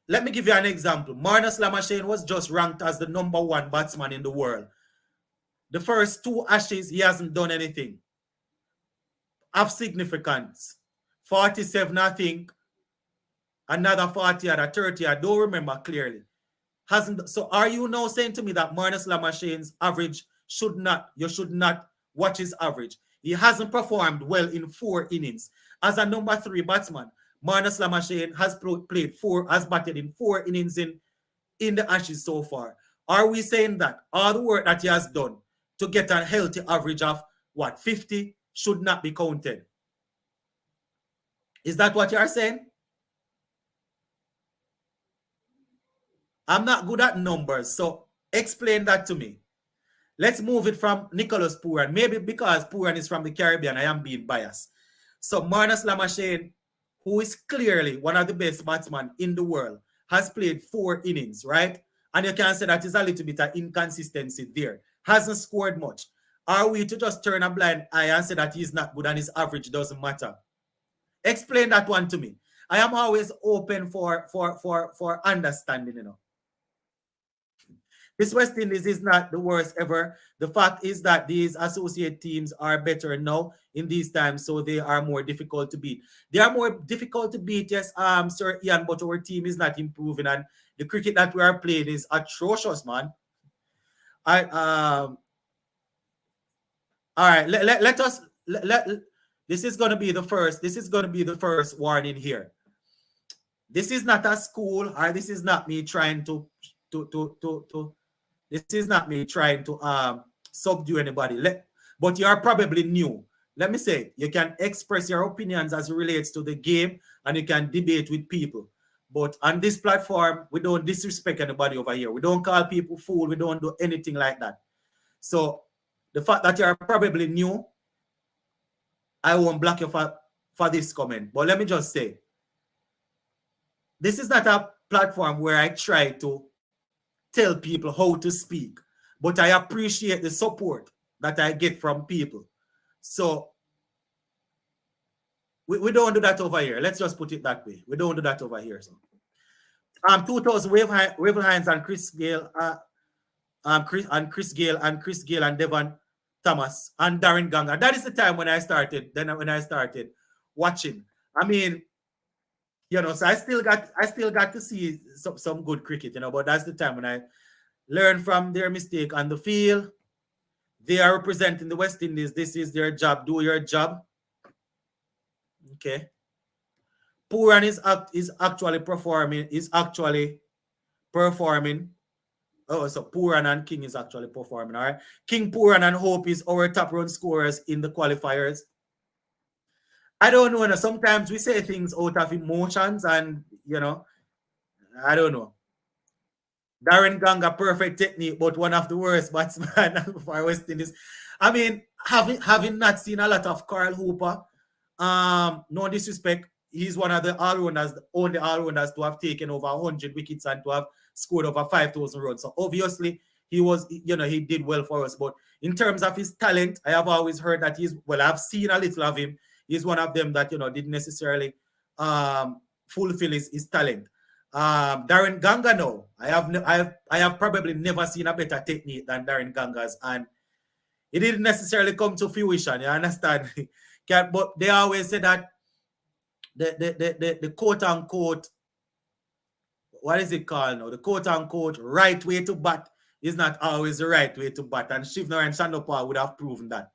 Let me give you an example. Marnus Lamashane was just ranked as the #1 batsman in the world. The first 2 Ashes, he hasn't done anything of significance. 47, I think. Another 40 or 30, I don't remember clearly. So are you now saying to me that Marnus Lamashane's average you should not watch his average? He hasn't performed well in 4 innings. As a #3 batsman, Marnus Lamashane has batted in 4 innings in the Ashes so far. Are we saying that all the work that he has done to get a healthy average of 50 should not be counted? Is that what you are saying? I'm not good at numbers, so explain that to me. Let's move it from Nicholas Pooran. Maybe because Pooran is from the Caribbean, I am being biased. So Marnus Lamashane, who is clearly one of the best batsmen in the world, has played 4 innings, right? And you can say that is a little bit of inconsistency there. Hasn't scored much. Are we to just turn a blind eye and say that he's not good and his average doesn't matter? Explain that one to me. I am always open for understanding, you know. This West Indies is not the worst ever. The fact is that these associate teams are better now in these times, so they are more difficult to beat. They are more difficult to beat, yes, Sir Ian, but our team is not improving, and the cricket that we are playing is atrocious, man. All right, let us this is going to be the first. This is going to be the first warning here. This is not a school, or this is not me trying to this is not me trying to subdue anybody. But you are probably new. Let me say, you can express your opinions as it relates to the game, and you can debate with people. But on this platform, we don't disrespect anybody over here. We don't call people fool. We don't do anything like that. So the fact that you are probably new, I won't block you for this comment. But let me just say, this is not a platform where I try to tell people how to speak, but I appreciate the support that I get from people. So we don't do that over here. Let's just put it that way. We don't do that over here. So 2000 Wavel Hines and Chris Gale, Chris Gale and Devon Thomas and Darren Ganga. That is the time when I started. Then when I started watching, I mean, you know, so I still got to see some good cricket, you know, but that's the time when I learned from their mistake on the field. They are representing the West Indies. This is their job. Do your job. Okay. Pooran is actually performing. Oh, so Pooran and King is actually performing. All right. King, Pooran, and Hope is our top run scorers in the qualifiers. I don't know. Sometimes we say things out of emotions, and you know, I don't know. Darren Ganga, perfect technique, but one of the worst batsmen for West Indies. I mean, having not seen a lot of Carl Hooper, no disrespect, he's one of the all-rounders, the only all-rounders to have taken over 100 wickets and to have scored over 5,000 runs. So obviously, he was, you know, he did well for us. But in terms of his talent, I have always heard that I've seen a little of him. He's one of them that, you know, didn't necessarily fulfill his talent. Darren Ganga, no, I have probably never seen a better technique than Darren Ganga's, and it didn't necessarily come to fruition. You understand? But they always say that the quote unquote, what is it called now? The quote unquote right way to bat is not always the right way to bat, and Shivner and Shandopal would have proven that.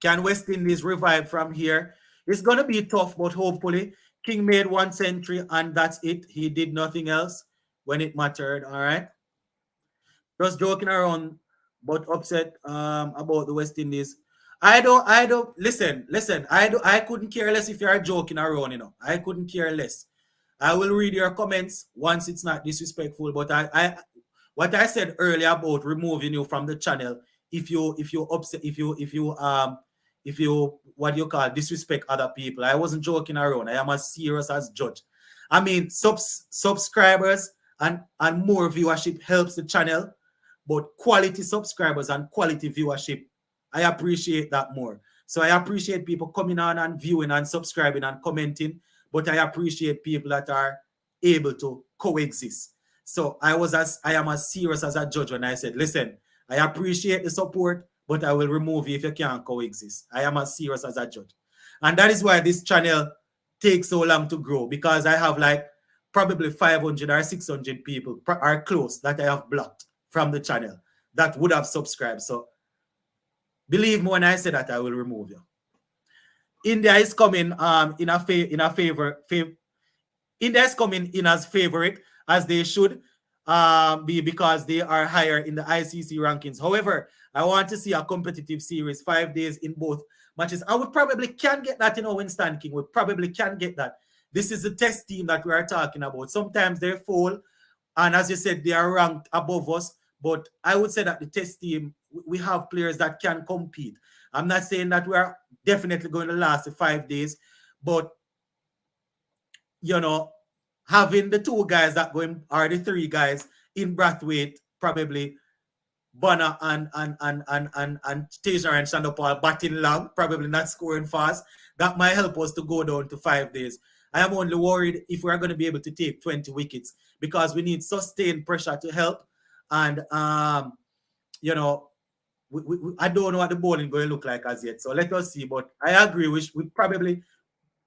Can West Indies revive from here? It's going to be tough, but hopefully. King made 1 century, and that's it. He did nothing else when it mattered. All right. Just joking around, but upset about the West Indies. I don't listen. I couldn't care less if you are joking around, you know. I couldn't care less. I will read your comments once it's not disrespectful. But what I said earlier about removing you from the channel, if you upset, if you what you call disrespect other people. I wasn't joking around. I am as serious as judge. I mean, subscribers and more viewership helps the channel, but quality subscribers and quality viewership, I appreciate that more. So I appreciate people coming on and viewing and subscribing and commenting, but I appreciate people that are able to coexist. So I am as serious as a judge when I said, listen, I appreciate the support, but I will remove you if you can't coexist. I am as serious as a judge. And that is why this channel takes so long to grow, because I have like probably 500 or 600 people are close that I have blocked from the channel that would have subscribed. So believe me when I say that I will remove you. India is coming India is coming in as favorite, as they should be, because they are higher in the ICC rankings. However, I want to see a competitive series, 5 days in both matches. I would probably can get that in Winston King. We probably can get that. This is the test team that we are talking about. Sometimes they fall, and as you said, they are ranked above us. But I would say that the test team, we have players that can compete. I'm not saying that we are definitely going to last the 5 days, but you know, having the two guys that going or the three guys in Brathwaite, probably Bonner and Taser and Shandopal batting long, probably not scoring fast. That might help us to go down to 5 days. I am only worried if we're going to be able to take 20 wickets because we need sustained pressure to help. And you know, I don't know what the bowling going to look like as yet. So let us see. But I agree, we probably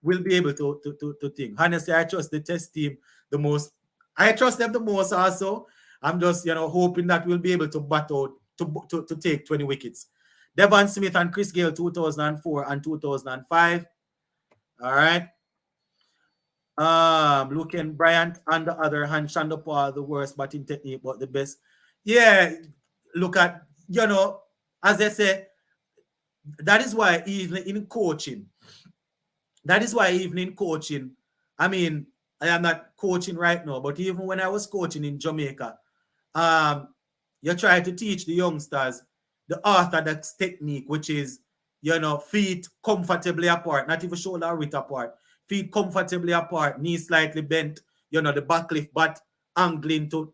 will be able to think. Honestly, I trust the test team the most. I trust them the most also. I'm just, hoping that we'll be able to bat out to take 20 wickets. Devon Smith and Chris Gale, 2004 and 2005. All right. Luke and Bryant, on the other hand, Shandopal, the worst batting technique, but the best. Yeah, look at, as I say, that is why even in coaching, I mean, I am not coaching right now, but even when I was coaching in Jamaica, um, you try to teach the youngsters the orthodox technique, which is, feet comfortably apart, not even shoulder width apart, feet comfortably apart, knees slightly bent, the back lift, but angling to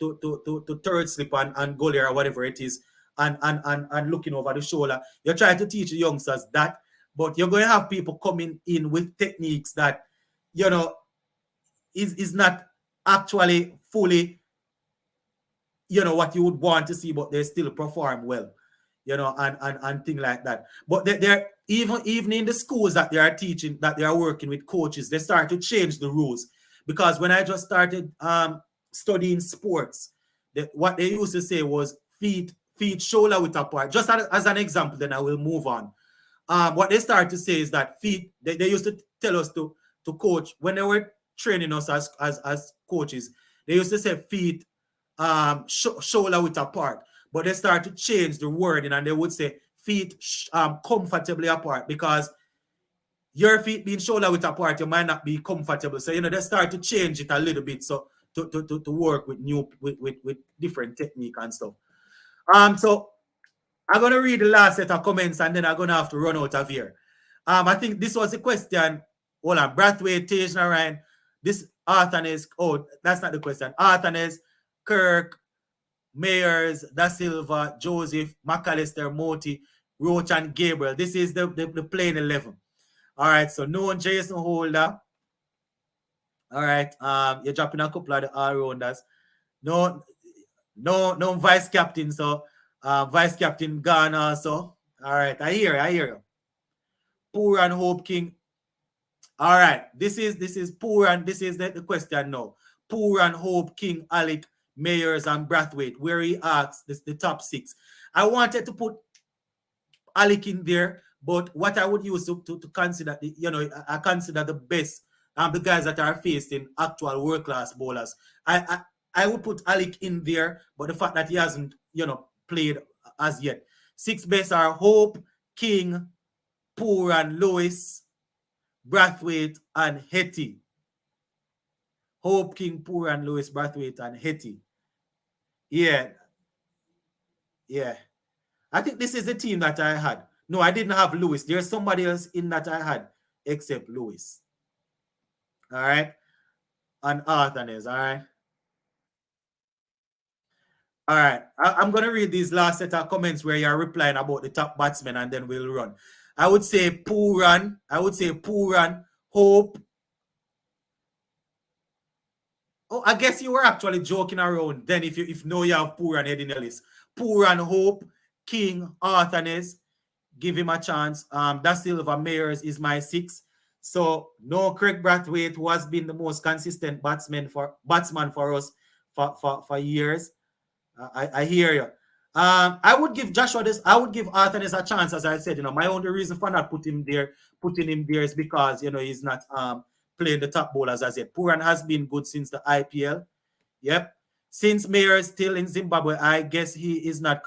third slip and gully or whatever it is, and looking over the shoulder. You try to teach the youngsters that, but you're going to have people coming in with techniques that, is not actually fully what you would want to see, but they still perform well, and things like that. But they're even in the schools that they are teaching, that they are working with coaches, they start to change the rules. Because when I just started studying sports, what they used to say was feet shoulder width apart. Just as an example, then I will move on. What they start to say is that feet, they used to tell us to coach when they were training us as coaches. They used to say feet shoulder width apart, but they start to change the wording and they would say feet comfortably apart, because your feet being shoulder width apart, you might not be comfortable. So they start to change it a little bit, so to work with new with different technique and stuff. So I'm gonna read the last set of comments and then I'm gonna have to run out of here. I think this was a question. Hold on, Brathwaite, Tej Narayan. This Arthanes. Oh, that's not the question. Arthanes, Kirk, Mayers, Da Silva, Joseph, McAllister, Moti, Roach, and Gabriel. This is the playing 11. All right, so no Jason Holder. All right, you're dropping a couple of the all-rounders. No vice captain. So vice captain gone also. All right, I hear you. Poor and Hope King. All right, this is Poor and this is the question now. Poor and Hope King, Alec, Mayers, and Brathwaite, where he asks the top six. I wanted to put Alec in there, but what I would use to consider, I consider the best, the guys that are facing actual world-class bowlers. I would put Alec in there, but the fact that he hasn't, played as yet. Six best are Hope, King, Poor and Lewis, Brathwaite, and Hetty. Hope, King, Poor, and Lewis, Brathwaite, and Hetty. Yeah. I think this is the team that I had. No, I didn't have Lewis. There's somebody else in that I had except Lewis. All right. And Arthanes. All right. All right. I'm going to read these last set of comments where you're replying about the top batsmen and then we'll run. I would say Pooran. Hope. Oh, I guess you were actually joking around then if no you have Pooran heading the list. Pooran, Hope, King, Arthanes. Give him a chance. Da Silva, Mayers is my 6. So no Craig Brathwaite, who has been the most consistent batsman for us for years. I hear you. I would give Joshua this. I would give Arthanes a chance, as I said. My only reason for not putting him there is because he's not playing the top bowlers as yet. Pooran has been good since the IPL. Yep. Since Mayer is still in Zimbabwe, I guess he is not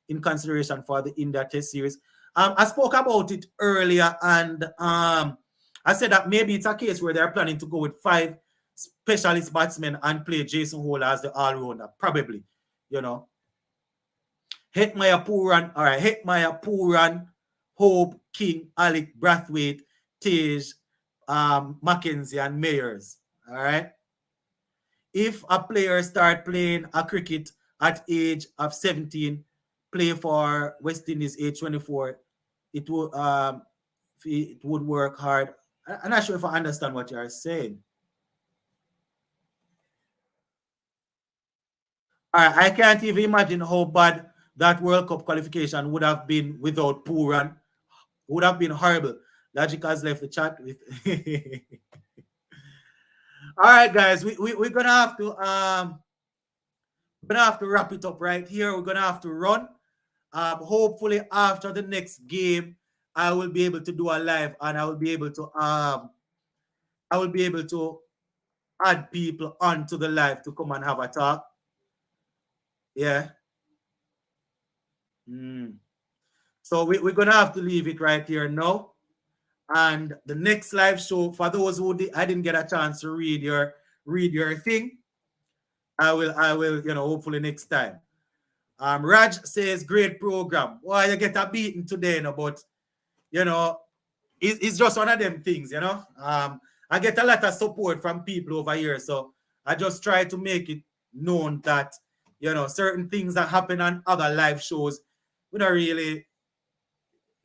in consideration for the India Test series. I spoke about it earlier, and I said that maybe it's a case where they're planning to go with 5 specialist batsmen and play Jason Holder as the all-rounder, probably. Hetmaya Puran, all right, Hetmaya Puran, Hope, King, Alec, Brathwaite, Tej, Mackenzie, and Mayers. All right. If a player start playing a cricket at age of 17, play for West Indies age 24, it would work hard. I'm not sure if I understand what you are saying. I can't even imagine how bad that World Cup qualification would have been without Puran. Would have been horrible. Logic has left the chat with. All right, guys, we're gonna have to wrap it up right here. We're gonna have to run. Hopefully after the next game, I will be able to do a live and I will be able to add people onto the live to come and have a talk. Yeah. So we're gonna have to leave it right here now. And the next live show, for those who I didn't get a chance to read your thing, I will, hopefully next time. Raj says great program. Well, you get a beating today, but it's just one of them things, I get a lot of support from people over here, so I just try to make it known that certain things that happen on other live shows, we don't really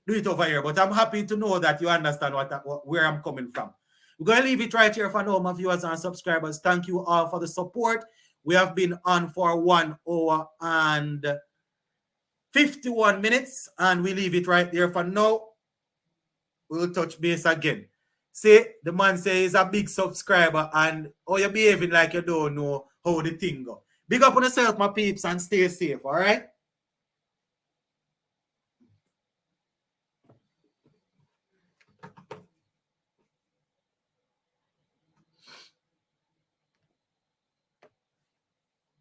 do it over here. But I'm happy to know that you understand where I'm coming from. We're going to leave it right here for now, my viewers and subscribers. Thank you all for the support. We have been on for 1 hour and 51 minutes, and we leave it right there for now. We'll touch base again. See, the man says he's a big subscriber, and you're behaving like you don't know how the thing go. Big up on yourself, my peeps, and stay safe, all right?